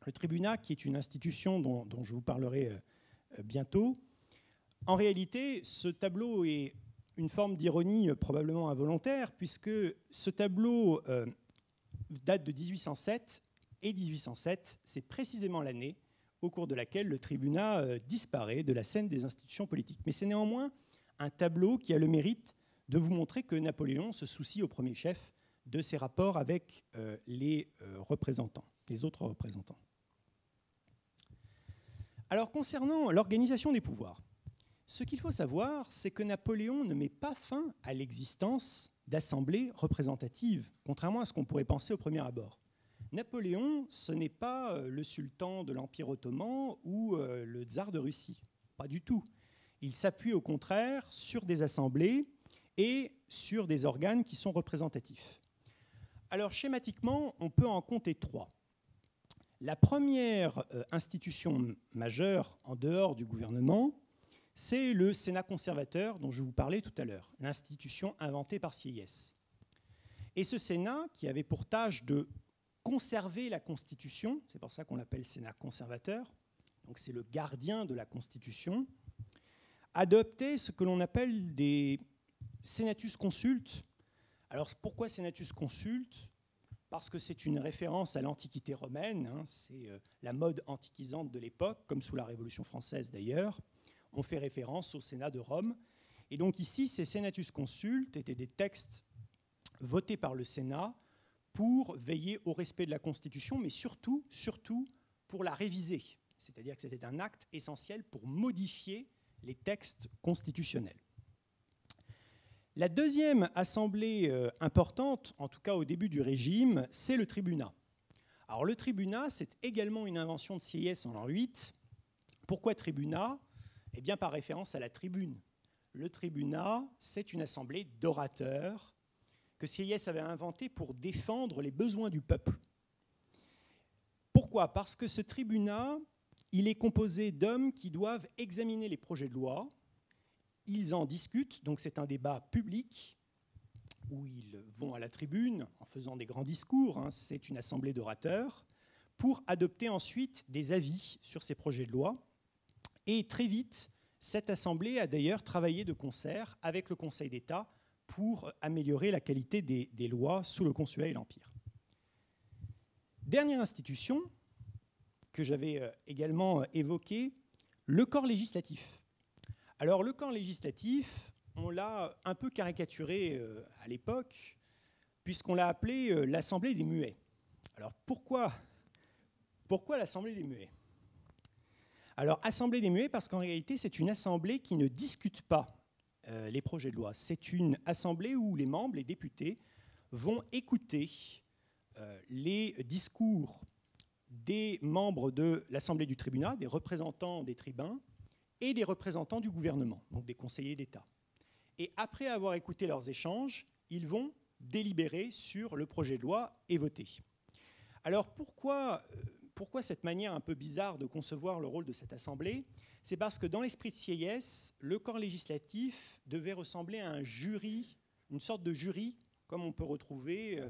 Le tribunat, qui est une institution dont je vous parlerai bientôt. En réalité, ce tableau est une forme d'ironie probablement involontaire, puisque ce tableau date de 1807, et 1807, c'est précisément l'année au cours de laquelle le tribunat disparaît de la scène des institutions politiques. Mais c'est néanmoins un tableau qui a le mérite de vous montrer que Napoléon se soucie au premier chef de ses rapports avec les représentants, les autres représentants. Alors, concernant l'organisation des pouvoirs, ce qu'il faut savoir, c'est que Napoléon ne met pas fin à l'existence d'assemblées représentatives, contrairement à ce qu'on pourrait penser au premier abord. Napoléon, ce n'est pas le sultan de l'Empire ottoman ou le tsar de Russie, pas du tout. Il s'appuie au contraire sur des assemblées et sur des organes qui sont représentatifs. Alors, schématiquement, on peut en compter trois. La première institution majeure en dehors du gouvernement, c'est le Sénat conservateur dont je vous parlais tout à l'heure, l'institution inventée par Sieyès. Et ce Sénat, qui avait pour tâche de conserver la Constitution, c'est pour ça qu'on l'appelle Sénat conservateur, donc c'est le gardien de la Constitution, adoptait ce que l'on appelle des Senatus Consultes. Alors pourquoi Senatus Consultes ? Parce que c'est une référence à l'Antiquité romaine, hein, c'est la mode antiquisante de l'époque, comme sous la Révolution française d'ailleurs. On fait référence au Sénat de Rome. Et donc ici, ces Senatus Consultes étaient des textes votés par le Sénat pour veiller au respect de la Constitution, mais surtout pour la réviser. C'est-à-dire que c'était un acte essentiel pour modifier les textes constitutionnels. La deuxième assemblée importante, en tout cas au début du régime, c'est le tribunat. Alors le tribunat, c'est également une invention de Sieyès en l'an 8. Pourquoi tribunat ? Eh bien par référence à la tribune. Le tribunat, c'est une assemblée d'orateurs que Sieyès avait inventée pour défendre les besoins du peuple. Pourquoi ? Parce que ce tribunat, il est composé d'hommes qui doivent examiner les projets de loi. Ils en discutent, donc c'est un débat public où ils vont à la tribune en faisant des grands discours, hein, c'est une assemblée d'orateurs, pour adopter ensuite des avis sur ces projets de loi. Et très vite, cette assemblée a d'ailleurs travaillé de concert avec le Conseil d'État pour améliorer la qualité des lois sous le Consulat et l'Empire. Dernière institution que j'avais également évoquée, le corps législatif. Alors le corps législatif, on l'a un peu caricaturé à l'époque, puisqu'on l'a appelé l'Assemblée des muets. Alors pourquoi l'Assemblée des muets ? Alors Assemblée des muets parce qu'en réalité c'est une assemblée qui ne discute pas les projets de loi. C'est une assemblée où les membres, les députés, vont écouter les discours des membres de l'Assemblée du tribunat, des représentants des tribuns, et des représentants du gouvernement, donc des conseillers d'État. Et après avoir écouté leurs échanges, ils vont délibérer sur le projet de loi et voter. Alors pourquoi cette manière un peu bizarre de concevoir le rôle de cette assemblée ? C'est parce que dans l'esprit de Sieyès, le corps législatif devait ressembler à un jury, une sorte de jury, comme on peut retrouver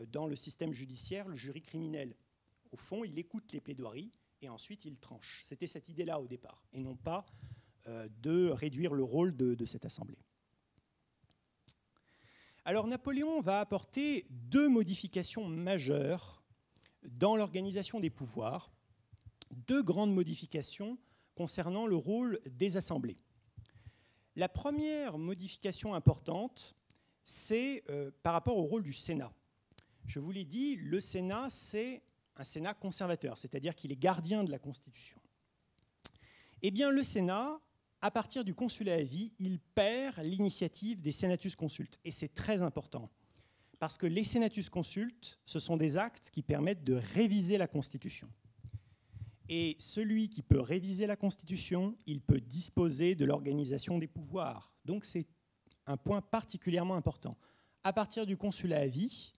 dans le système judiciaire, le jury criminel. Au fond, il écoute les plaidoiries, et ensuite il tranche. C'était cette idée-là au départ, et non pas de réduire le rôle de cette assemblée. Alors Napoléon va apporter deux modifications majeures dans l'organisation des pouvoirs, deux grandes modifications concernant le rôle des assemblées. La première modification importante, c'est par rapport au rôle du Sénat. Je vous l'ai dit, le Sénat, c'est un Sénat conservateur, c'est-à-dire qu'il est gardien de la Constitution. Eh bien, le Sénat, à partir du consulat à vie, il perd l'initiative des Senatus Consultes. Et c'est très important, parce que les Senatus Consultes, ce sont des actes qui permettent de réviser la Constitution. Et celui qui peut réviser la Constitution, il peut disposer de l'organisation des pouvoirs. Donc c'est un point particulièrement important. À partir du consulat à vie,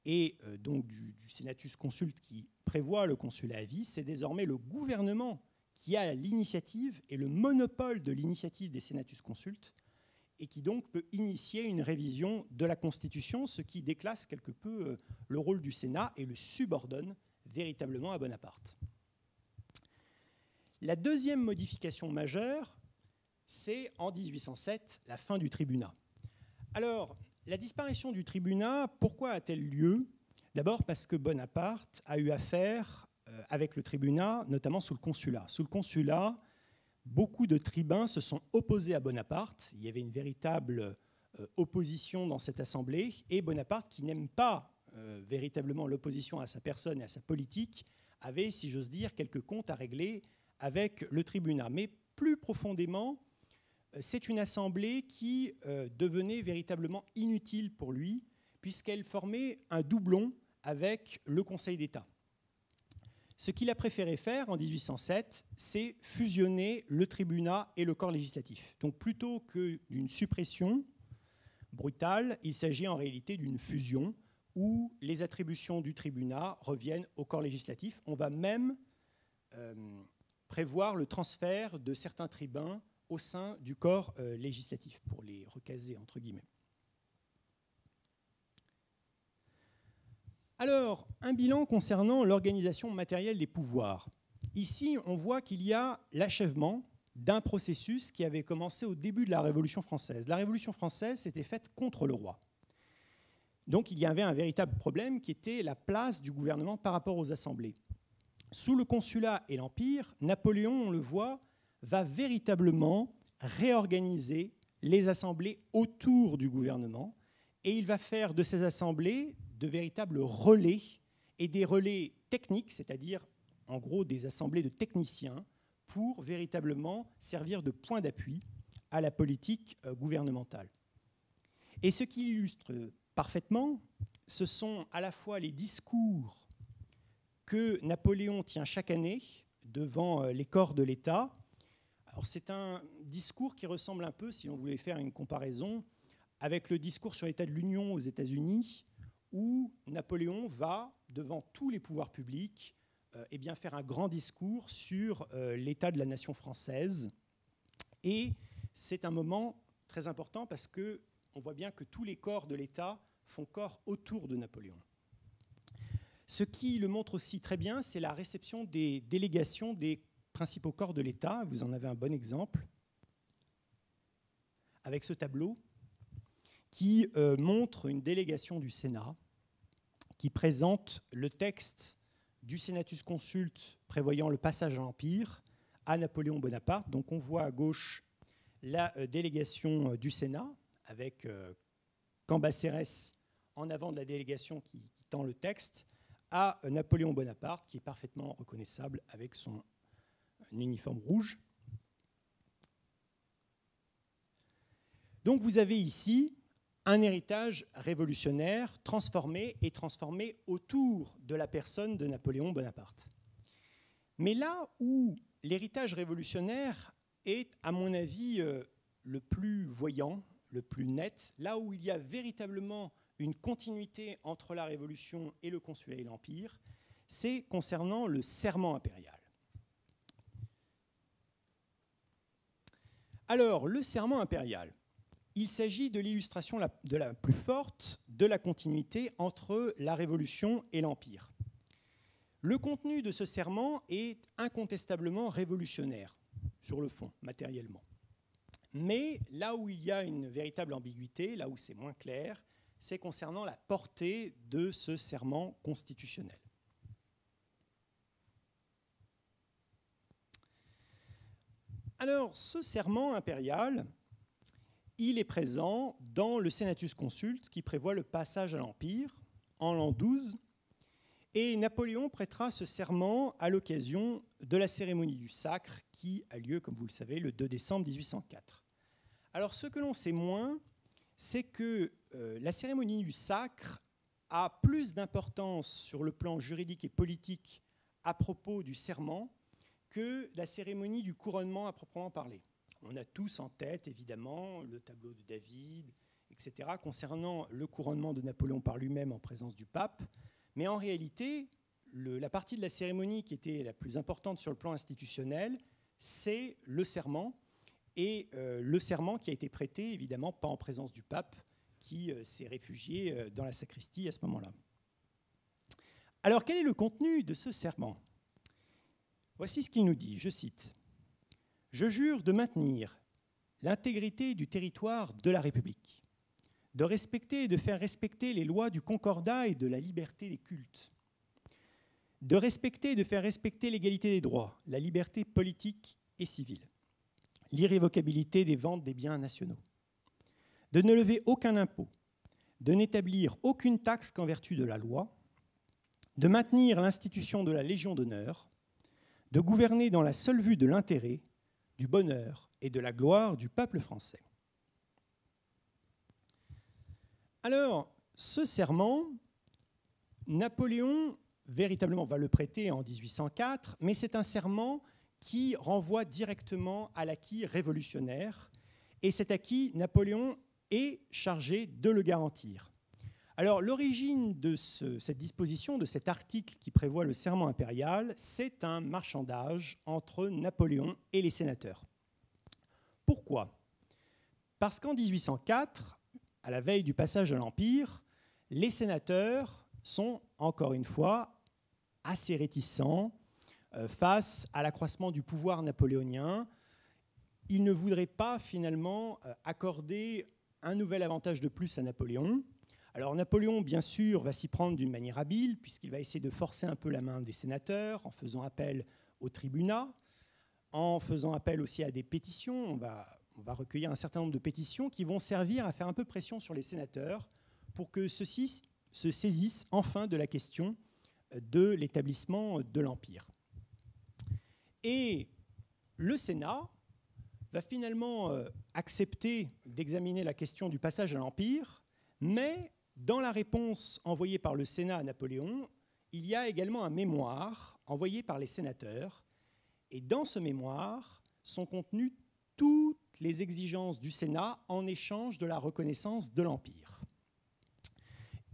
et donc du Senatus Consulte qui prévoit le consulat à vie, c'est désormais le gouvernement qui a l'initiative et le monopole de l'initiative des Senatus Consultes et qui donc peut initier une révision de la Constitution, ce qui déclasse quelque peu le rôle du Sénat et le subordonne véritablement à Bonaparte. La deuxième modification majeure, c'est en 1807 la fin du tribunat. Alors, la disparition du tribunat, pourquoi a-t-elle lieu? D'abord parce que Bonaparte a eu affaire avec le tribunat, notamment sous le consulat. Sous le consulat, beaucoup de tribuns se sont opposés à Bonaparte. Il y avait une véritable opposition dans cette assemblée. Et Bonaparte, qui n'aime pas véritablement l'opposition à sa personne et à sa politique, avait, si j'ose dire, quelques comptes à régler avec le tribunat. Mais plus profondément, c'est une assemblée qui devenait véritablement inutile pour lui, puisqu'elle formait un doublon avec le Conseil d'État. Ce qu'il a préféré faire en 1807, c'est fusionner le tribunat et le corps législatif. Donc plutôt que d'une suppression brutale, il s'agit en réalité d'une fusion où les attributions du tribunat reviennent au corps législatif. On va même prévoir le transfert de certains tribuns au sein du corps législatif, pour les recaser, entre guillemets. Alors, un bilan concernant l'organisation matérielle des pouvoirs. Ici, on voit qu'il y a l'achèvement d'un processus qui avait commencé au début de la Révolution française. La Révolution française s'était faite contre le roi. Donc, il y avait un véritable problème qui était la place du gouvernement par rapport aux assemblées. Sous le consulat et l'Empire, Napoléon, on le voit, va véritablement réorganiser les assemblées autour du gouvernement et il va faire de ces assemblées de véritables relais et des relais techniques, c'est-à-dire en gros des assemblées de techniciens pour véritablement servir de point d'appui à la politique gouvernementale. Et ce qui illustre parfaitement, ce sont à la fois les discours que Napoléon tient chaque année devant les corps de l'État. Alors c'est un discours qui ressemble un peu, si on voulait faire une comparaison, avec le discours sur l'état de l'Union aux États-Unis, où Napoléon va, devant tous les pouvoirs publics, eh bien, faire un grand discours sur l'état de la nation française. Et c'est un moment très important parce qu'on voit bien que tous les corps de l'État font corps autour de Napoléon. Ce qui le montre aussi très bien, c'est la réception des délégations des principaux corps de l'État. Vous en avez un bon exemple avec ce tableau qui montre une délégation du Sénat qui présente le texte du Senatus Consulte prévoyant le passage à l'Empire à Napoléon Bonaparte. Donc on voit à gauche la délégation du Sénat avec Cambacérès en avant de la délégation qui tend le texte à Napoléon Bonaparte qui est parfaitement reconnaissable avec son uniforme rouge. Donc vous avez ici un héritage révolutionnaire transformé autour de la personne de Napoléon Bonaparte. Mais là où l'héritage révolutionnaire est, à mon avis, le plus voyant, le plus net, là où il y a véritablement une continuité entre la Révolution et le Consulat et l'Empire, c'est concernant le serment impérial. Alors, le serment impérial, il s'agit de l'illustration de la plus forte de la continuité entre la Révolution et l'Empire. Le contenu de ce serment est incontestablement révolutionnaire, sur le fond, matériellement. Mais là où il y a une véritable ambiguïté, là où c'est moins clair, c'est concernant la portée de ce serment constitutionnel. Alors, ce serment impérial, il est présent dans le Senatus Consulte qui prévoit le passage à l'Empire en l'an 12. Et Napoléon prêtera ce serment à l'occasion de la cérémonie du sacre qui a lieu, comme vous le savez, le 2 décembre 1804. Alors ce que l'on sait moins, c'est que la cérémonie du sacre a plus d'importance sur le plan juridique et politique à propos du serment que la cérémonie du couronnement à proprement parler. On a tous en tête, évidemment, le tableau de David, etc., concernant le couronnement de Napoléon par lui-même en présence du pape. Mais en réalité, la partie de la cérémonie qui était la plus importante sur le plan institutionnel, c'est le serment. Et le serment qui a été prêté, évidemment, pas en présence du pape, qui s'est réfugié dans la sacristie à ce moment-là. Alors, quel est le contenu de ce serment ? Voici ce qu'il nous dit, je cite. « Je jure de maintenir l'intégrité du territoire de la République, de respecter et de faire respecter les lois du concordat et de la liberté des cultes, de respecter et de faire respecter l'égalité des droits, la liberté politique et civile, l'irrévocabilité des ventes des biens nationaux, de ne lever aucun impôt, de n'établir aucune taxe qu'en vertu de la loi, de maintenir l'institution de la Légion d'honneur, de gouverner dans la seule vue de l'intérêt, du bonheur et de la gloire du peuple français. Alors, ce serment, Napoléon véritablement va le prêter en 1804, mais c'est un serment qui renvoie directement à l'acquis révolutionnaire, et cet acquis, Napoléon est chargé de le garantir. Alors, l'origine de cette disposition, de cet article qui prévoit le serment impérial, c'est un marchandage entre Napoléon et les sénateurs. Pourquoi ? Parce qu'en 1804, à la veille du passage à l'Empire, les sénateurs sont, encore une fois, assez réticents face à l'accroissement du pouvoir napoléonien. Ils ne voudraient pas, finalement, accorder un nouvel avantage de plus à Napoléon. Alors Napoléon, bien sûr, va s'y prendre d'une manière habile, puisqu'il va essayer de forcer un peu la main des sénateurs, en faisant appel au tribunat, en faisant appel aussi à des pétitions. On va recueillir un certain nombre de pétitions qui vont servir à faire un peu pression sur les sénateurs pour que ceux-ci se saisissent enfin de la question de l'établissement de l'Empire. Et le Sénat va finalement accepter d'examiner la question du passage à l'Empire, mais dans la réponse envoyée par le Sénat à Napoléon, il y a également un mémoire envoyé par les sénateurs, et dans ce mémoire sont contenues toutes les exigences du Sénat en échange de la reconnaissance de l'Empire.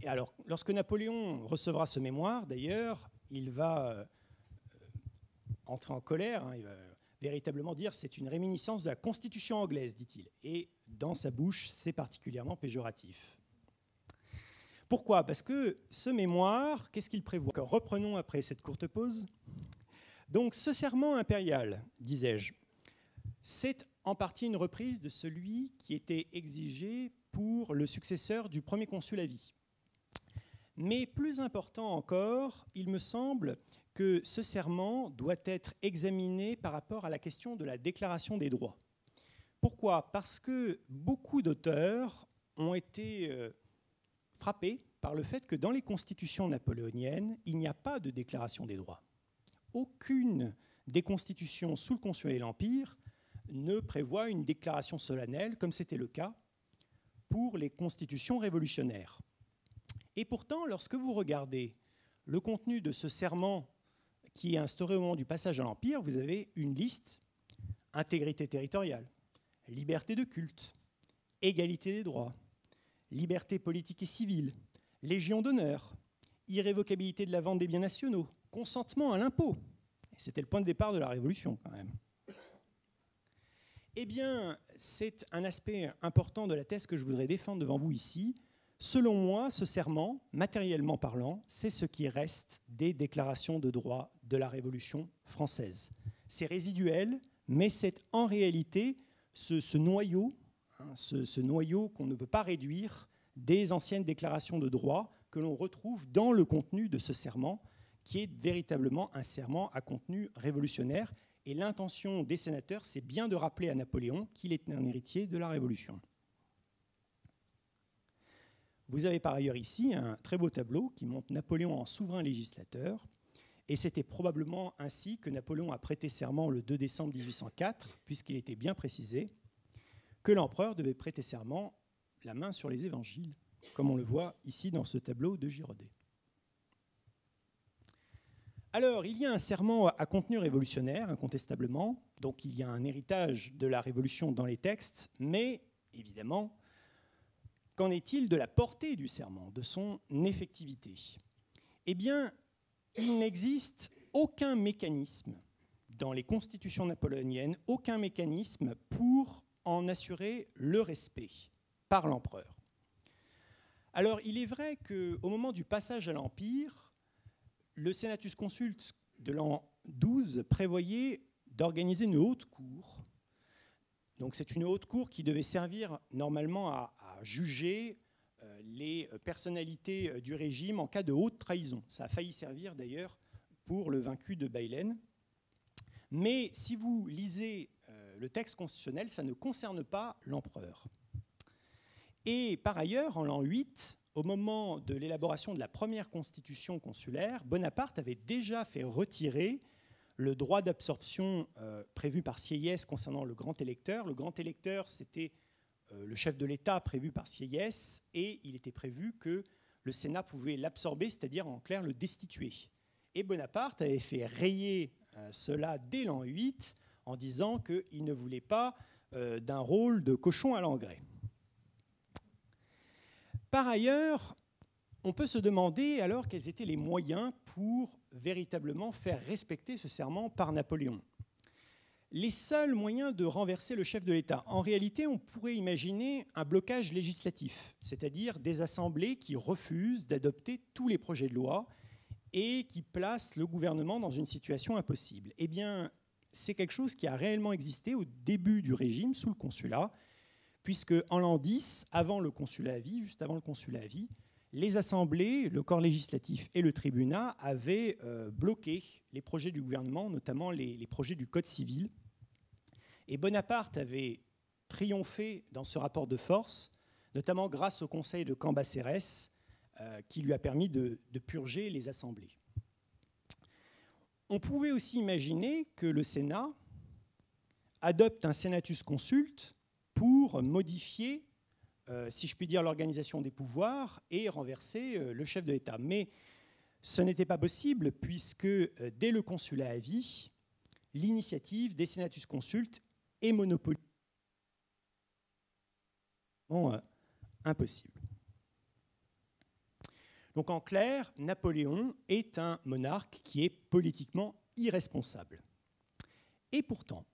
Et alors, lorsque Napoléon recevra ce mémoire, d'ailleurs, il va entrer en colère, il va véritablement dire « c'est une réminiscence de la Constitution anglaise », dit-il. Et dans sa bouche, c'est particulièrement péjoratif. Pourquoi ? Parce que ce mémoire, qu'est-ce qu'il prévoit ? Reprenons après cette courte pause. Donc, ce serment impérial, disais-je, c'est en partie une reprise de celui qui était exigé pour le successeur du premier consul à vie. Mais plus important encore, il me semble que ce serment doit être examiné par rapport à la question de la déclaration des droits. Pourquoi ? Parce que beaucoup d'auteurs ont été frappés par le fait que dans les constitutions napoléoniennes, il n'y a pas de déclaration des droits. Aucune des constitutions sous le Consulat et l'Empire ne prévoit une déclaration solennelle, comme c'était le cas pour les constitutions révolutionnaires. Et pourtant, lorsque vous regardez le contenu de ce serment qui est instauré au moment du passage à l'Empire, vous avez une liste: intégrité territoriale, liberté de culte, égalité des droits, liberté politique et civile, légion d'honneur, irrévocabilité de la vente des biens nationaux, consentement à l'impôt. C'était le point de départ de la Révolution, quand même. Eh bien, c'est un aspect important de la thèse que je voudrais défendre devant vous ici. Selon moi, ce serment, matériellement parlant, c'est ce qui reste des déclarations de droits de la Révolution française. C'est résiduel, mais c'est en réalité ce noyau, ce noyau qu'on ne peut pas réduire des anciennes déclarations de droits que l'on retrouve dans le contenu de ce serment, qui est véritablement un serment à contenu révolutionnaire. Et l'intention des sénateurs, c'est bien de rappeler à Napoléon qu'il est un héritier de la Révolution. Vous avez par ailleurs ici un très beau tableau qui montre Napoléon en souverain législateur. Et c'était probablement ainsi que Napoléon a prêté serment le 2 décembre 1804, puisqu'il était bien précisé que l'empereur devait prêter serment la main sur les évangiles, comme on le voit ici dans ce tableau de Girodet. Alors, il y a un serment à contenu révolutionnaire, incontestablement. Donc, il y a un héritage de la Révolution dans les textes, mais évidemment, qu'en est-il de la portée du serment, de son effectivité ? Eh bien, il n'existe aucun mécanisme dans les constitutions napoléoniennes, aucun mécanisme pour en assurer le respect par l'empereur. Alors, il est vrai qu'au moment du passage à l'Empire, le Senatus Consults de l'an 12 prévoyait d'organiser une haute cour. Donc c'est une haute cour qui devait servir normalement à juger les personnalités du régime en cas de haute trahison. Ça a failli servir d'ailleurs pour le vaincu de Baylen. Mais si vous lisez le texte constitutionnel, ça ne concerne pas l'empereur. Et par ailleurs, en l'an 8, au moment de l'élaboration de la première constitution consulaire, Bonaparte avait déjà fait retirer le droit d'absorption prévu par Sieyès concernant le grand électeur. Le grand électeur, c'était le chef de l'État prévu par Sieyès, et il était prévu que le Sénat pouvait l'absorber, c'est-à-dire en clair le destituer. Et Bonaparte avait fait rayer cela dès l'an 8 en disant qu'il ne voulait pas d'un rôle de cochon à l'engrais. Par ailleurs, on peut se demander alors quels étaient les moyens pour véritablement faire respecter ce serment par Napoléon. Les seuls moyens de renverser le chef de l'État. En réalité, on pourrait imaginer un blocage législatif, c'est-à-dire des assemblées qui refusent d'adopter tous les projets de loi et qui placent le gouvernement dans une situation impossible. Eh bien, c'est quelque chose qui a réellement existé au début du régime, sous le consulat, puisque en l'an 10, avant le consulat à vie, juste avant le consulat à vie, les assemblées, le corps législatif et le tribunat avaient bloqué les projets du gouvernement, notamment les projets du Code civil. Et Bonaparte avait triomphé dans ce rapport de force, notamment grâce au conseil de Cambacérès, qui lui a permis de purger les assemblées. On pouvait aussi imaginer que le Sénat adopte un senatus consulte pour modifier, si je puis dire, l'organisation des pouvoirs et renverser le chef de l'État. Mais ce n'était pas possible puisque, dès le consulat à vie, l'initiative des senatus consultes est monopolisée. Bon, impossible. Donc en clair, Napoléon est un monarque qui est politiquement irresponsable. Et pourtant,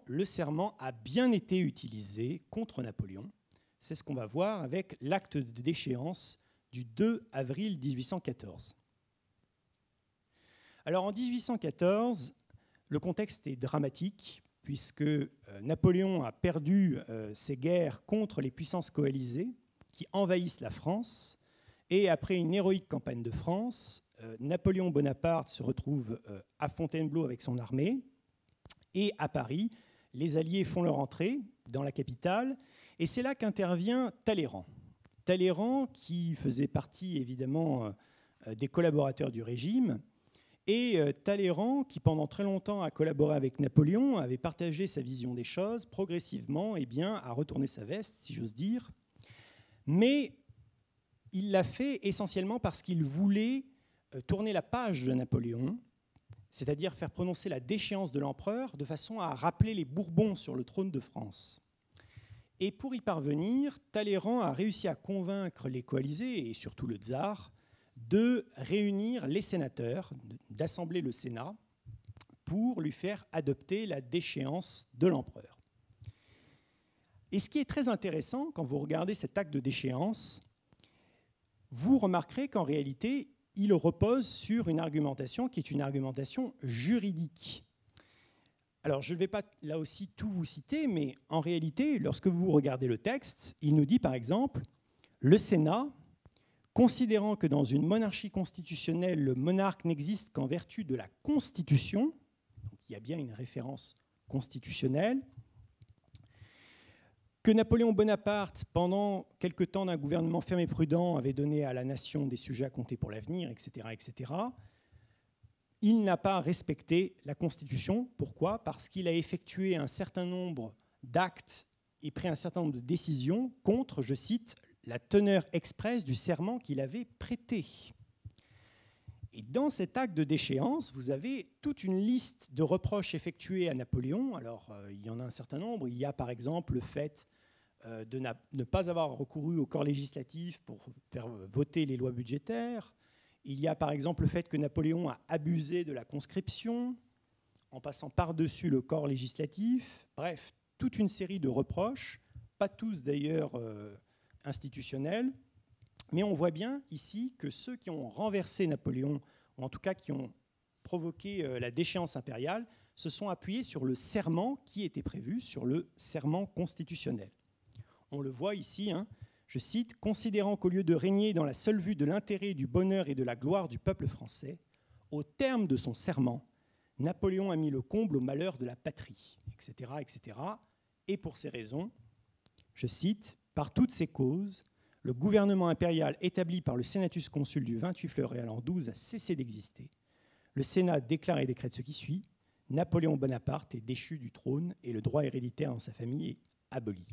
le serment a bien été utilisé contre Napoléon. C'est ce qu'on va voir avec l'acte de déchéance du 2 avril 1814. Alors en 1814, le contexte est dramatique puisque Napoléon a perdu ses guerres contre les puissances coalisées qui envahissent la France. Et après une héroïque campagne de France, Napoléon Bonaparte se retrouve à Fontainebleau avec son armée. Et à Paris, les Alliés font leur entrée dans la capitale. Et c'est là qu'intervient Talleyrand. Talleyrand qui faisait partie évidemment des collaborateurs du régime. Et Talleyrand, qui pendant très longtemps a collaboré avec Napoléon, avait partagé sa vision des choses, progressivement a retourné sa veste, si j'ose dire. Mais il l'a fait essentiellement parce qu'il voulait tourner la page de Napoléon, c'est-à-dire faire prononcer la déchéance de l'empereur de façon à rappeler les Bourbons sur le trône de France. Et pour y parvenir, Talleyrand a réussi à convaincre les coalisés, et surtout le tsar, de réunir les sénateurs, d'assembler le Sénat, pour lui faire adopter la déchéance de l'empereur. Et ce qui est très intéressant, quand vous regardez cet acte de déchéance, vous remarquerez qu'en réalité, il repose sur une argumentation qui est une argumentation juridique. Alors, je ne vais pas là aussi tout vous citer, mais en réalité, lorsque vous regardez le texte, il nous dit par exemple « Le Sénat, considérant que dans une monarchie constitutionnelle, le monarque n'existe qu'en vertu de la Constitution », donc il y a bien une référence constitutionnelle, que Napoléon Bonaparte, pendant quelque temps d'un gouvernement ferme et prudent, avait donné à la nation des sujets à compter pour l'avenir, etc., etc., il n'a pas respecté la Constitution. Pourquoi ? Parce qu'il a effectué un certain nombre d'actes et pris un certain nombre de décisions contre, je cite, la teneur expresse du serment qu'il avait prêté. Et dans cet acte de déchéance, vous avez toute une liste de reproches effectués à Napoléon. Alors, il y en a un certain nombre. Il y a par exemple le fait de ne pas avoir recouru au corps législatif pour faire voter les lois budgétaires. Il y a par exemple le fait que Napoléon a abusé de la conscription en passant par-dessus le corps législatif. Bref, toute une série de reproches, pas tous d'ailleurs institutionnels. Mais on voit bien ici que ceux qui ont renversé Napoléon, ou en tout cas qui ont provoqué la déchéance impériale, se sont appuyés sur le serment qui était prévu, sur le serment constitutionnel. On le voit ici, hein, je cite, « Considérant qu'au lieu de régner dans la seule vue de l'intérêt, du bonheur et de la gloire du peuple français, au terme de son serment, Napoléon a mis le comble au malheur de la patrie, etc., etc. Et pour ces raisons, je cite, « Par toutes ces causes, le gouvernement impérial établi par le Senatus Consul du 28 février l'an 12 a cessé d'exister. Le Sénat déclare et décrète ce qui suit. Napoléon Bonaparte est déchu du trône et le droit héréditaire dans sa famille est aboli. »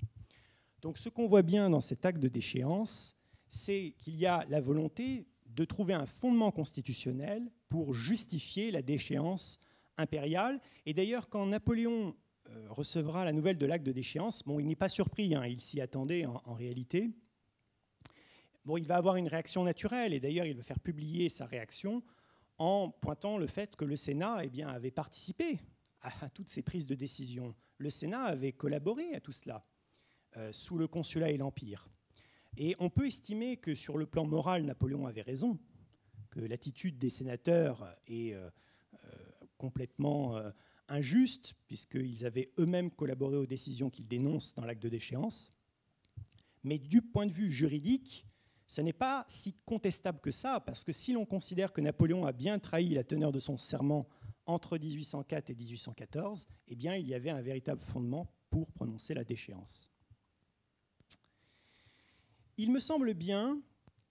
Donc ce qu'on voit bien dans cet acte de déchéance, c'est qu'il y a la volonté de trouver un fondement constitutionnel pour justifier la déchéance impériale. Et d'ailleurs, quand Napoléon recevra la nouvelle de l'acte de déchéance, bon, il n'est pas surpris, hein, il s'y attendait en réalité. Bon, il va avoir une réaction naturelle, et d'ailleurs, il va faire publier sa réaction en pointant le fait que le Sénat avait participé à toutes ces prises de décision. Le Sénat avait collaboré à tout cela, sous le Consulat et l'Empire. Et on peut estimer que sur le plan moral, Napoléon avait raison, que l'attitude des sénateurs est complètement injuste, puisqu'ils avaient eux-mêmes collaboré aux décisions qu'ils dénoncent dans l'acte de déchéance. Mais du point de vue juridique, ce n'est pas si contestable que ça, parce que si l'on considère que Napoléon a bien trahi la teneur de son serment entre 1804 et 1814, eh bien, il y avait un véritable fondement pour prononcer la déchéance. Il me semble bien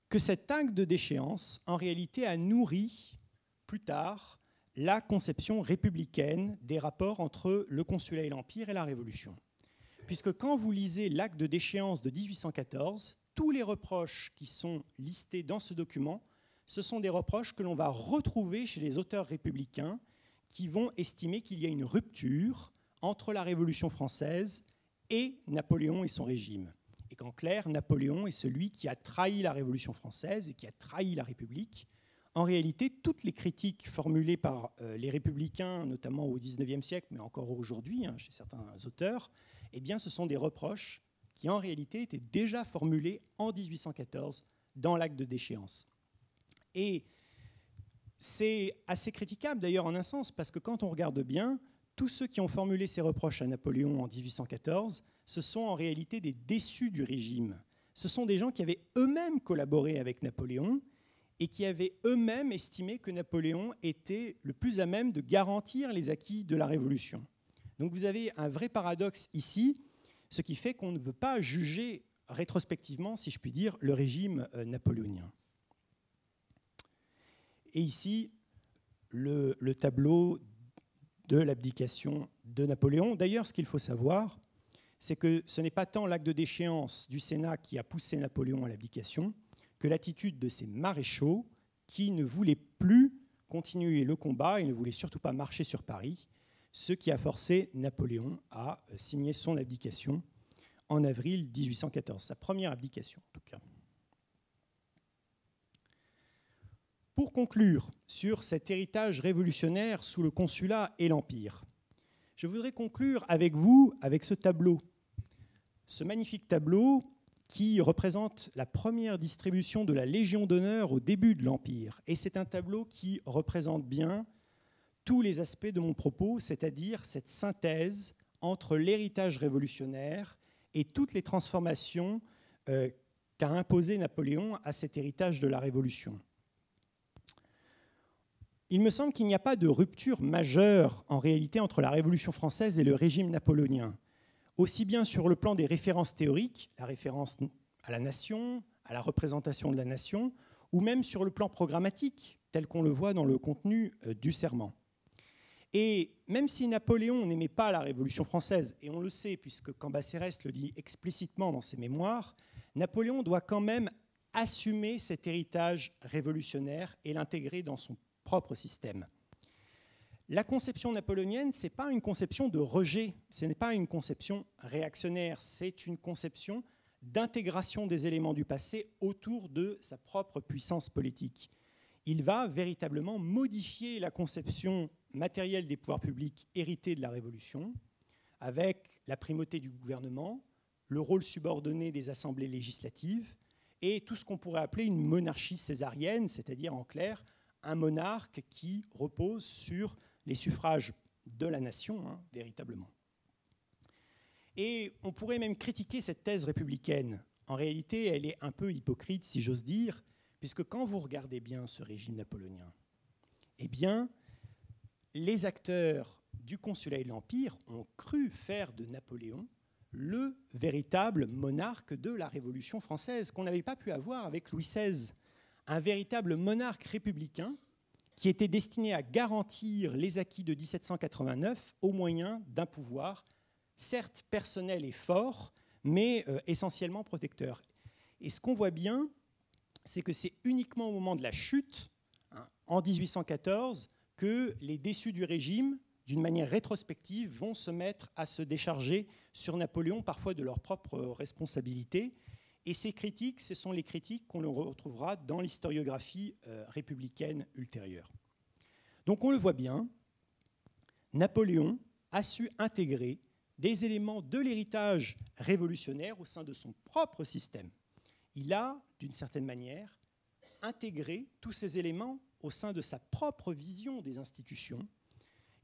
que cet acte de déchéance, en réalité, a nourri plus tard la conception républicaine des rapports entre le Consulat et l'Empire et la Révolution. Puisque quand vous lisez l'acte de déchéance de 1814, tous les reproches qui sont listés dans ce document, ce sont des reproches que l'on va retrouver chez les auteurs républicains qui vont estimer qu'il y a une rupture entre la Révolution française et Napoléon et son régime. Et qu'en clair, Napoléon est celui qui a trahi la Révolution française et qui a trahi la République. En réalité, toutes les critiques formulées par les républicains, notamment au XIXe siècle, mais encore aujourd'hui, hein, chez certains auteurs, eh bien, ce sont des reproches qui, en réalité, étaient déjà formulés en 1814 dans l'acte de déchéance. Et c'est assez critiquable, d'ailleurs, en un sens, parce que quand on regarde bien, tous ceux qui ont formulé ces reproches à Napoléon en 1814, ce sont en réalité des déçus du régime. Ce sont des gens qui avaient eux-mêmes collaboré avec Napoléon et qui avaient eux-mêmes estimé que Napoléon était le plus à même de garantir les acquis de la Révolution. Donc vous avez un vrai paradoxe ici, ce qui fait qu'on ne peut pas juger rétrospectivement, si je puis dire, le régime napoléonien. Et ici, le tableau de l'abdication de Napoléon. D'ailleurs, ce qu'il faut savoir, c'est que ce n'est pas tant l'acte de déchéance du Sénat qui a poussé Napoléon à l'abdication que l'attitude de ses maréchaux qui ne voulaient plus continuer le combat et ne voulaient surtout pas marcher sur Paris, ce qui a forcé Napoléon à signer son abdication en avril 1814, sa première abdication en tout cas. Pour conclure sur cet héritage révolutionnaire sous le Consulat et l'Empire, je voudrais conclure avec vous avec ce tableau, ce magnifique tableau qui représente la première distribution de la Légion d'honneur au début de l'Empire. Et c'est un tableau qui représente bien tous les aspects de mon propos, c'est-à-dire cette synthèse entre l'héritage révolutionnaire et toutes les transformations qu'a imposé Napoléon à cet héritage de la Révolution. Il me semble qu'il n'y a pas de rupture majeure en réalité entre la Révolution française et le régime napoléonien, aussi bien sur le plan des références théoriques, la référence à la nation, à la représentation de la nation, ou même sur le plan programmatique, tel qu'on le voit dans le contenu du serment. Et même si Napoléon n'aimait pas la Révolution française, et on le sait puisque Cambacérès le dit explicitement dans ses mémoires, Napoléon doit quand même assumer cet héritage révolutionnaire et l'intégrer dans son propre système. La conception napoléonienne, ce n'est pas une conception de rejet, ce n'est pas une conception réactionnaire, c'est une conception d'intégration des éléments du passé autour de sa propre puissance politique. Il va véritablement modifier la conception matérielle des pouvoirs publics héritée de la Révolution, avec la primauté du gouvernement, le rôle subordonné des assemblées législatives et tout ce qu'on pourrait appeler une monarchie césarienne, c'est-à-dire en clair un monarque qui repose sur les suffrages de la nation, véritablement. Et on pourrait même critiquer cette thèse républicaine en réalité, elle est un peu hypocrite, si j'ose dire, puisque quand vous regardez bien ce régime napoléonien, eh bien, les acteurs du consulat et de l'Empire ont cru faire de Napoléon le véritable monarque de la Révolution française, qu'on n'avait pas pu avoir avec Louis XVI, un véritable monarque républicain qui était destiné à garantir les acquis de 1789 au moyen d'un pouvoir, certes personnel et fort, mais essentiellement protecteur. Et ce qu'on voit bien, c'est que c'est uniquement au moment de la chute, hein, en 1814, que les déçus du régime, d'une manière rétrospective, vont se mettre à se décharger sur Napoléon, parfois de leur propre responsabilité. Et ces critiques, ce sont les critiques qu'on retrouvera dans l'historiographie républicaine ultérieure. Donc on le voit bien, Napoléon a su intégrer des éléments de l'héritage révolutionnaire au sein de son propre système. Il a, d'une certaine manière, intégré tous ces éléments au sein de sa propre vision des institutions.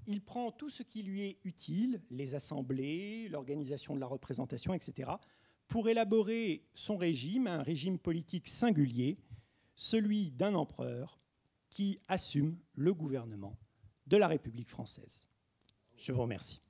Il prend tout ce qui lui est utile, les assemblées, l'organisation de la représentation, etc., pour élaborer son régime, un régime politique singulier, celui d'un empereur qui assume le gouvernement de la République française. Je vous remercie.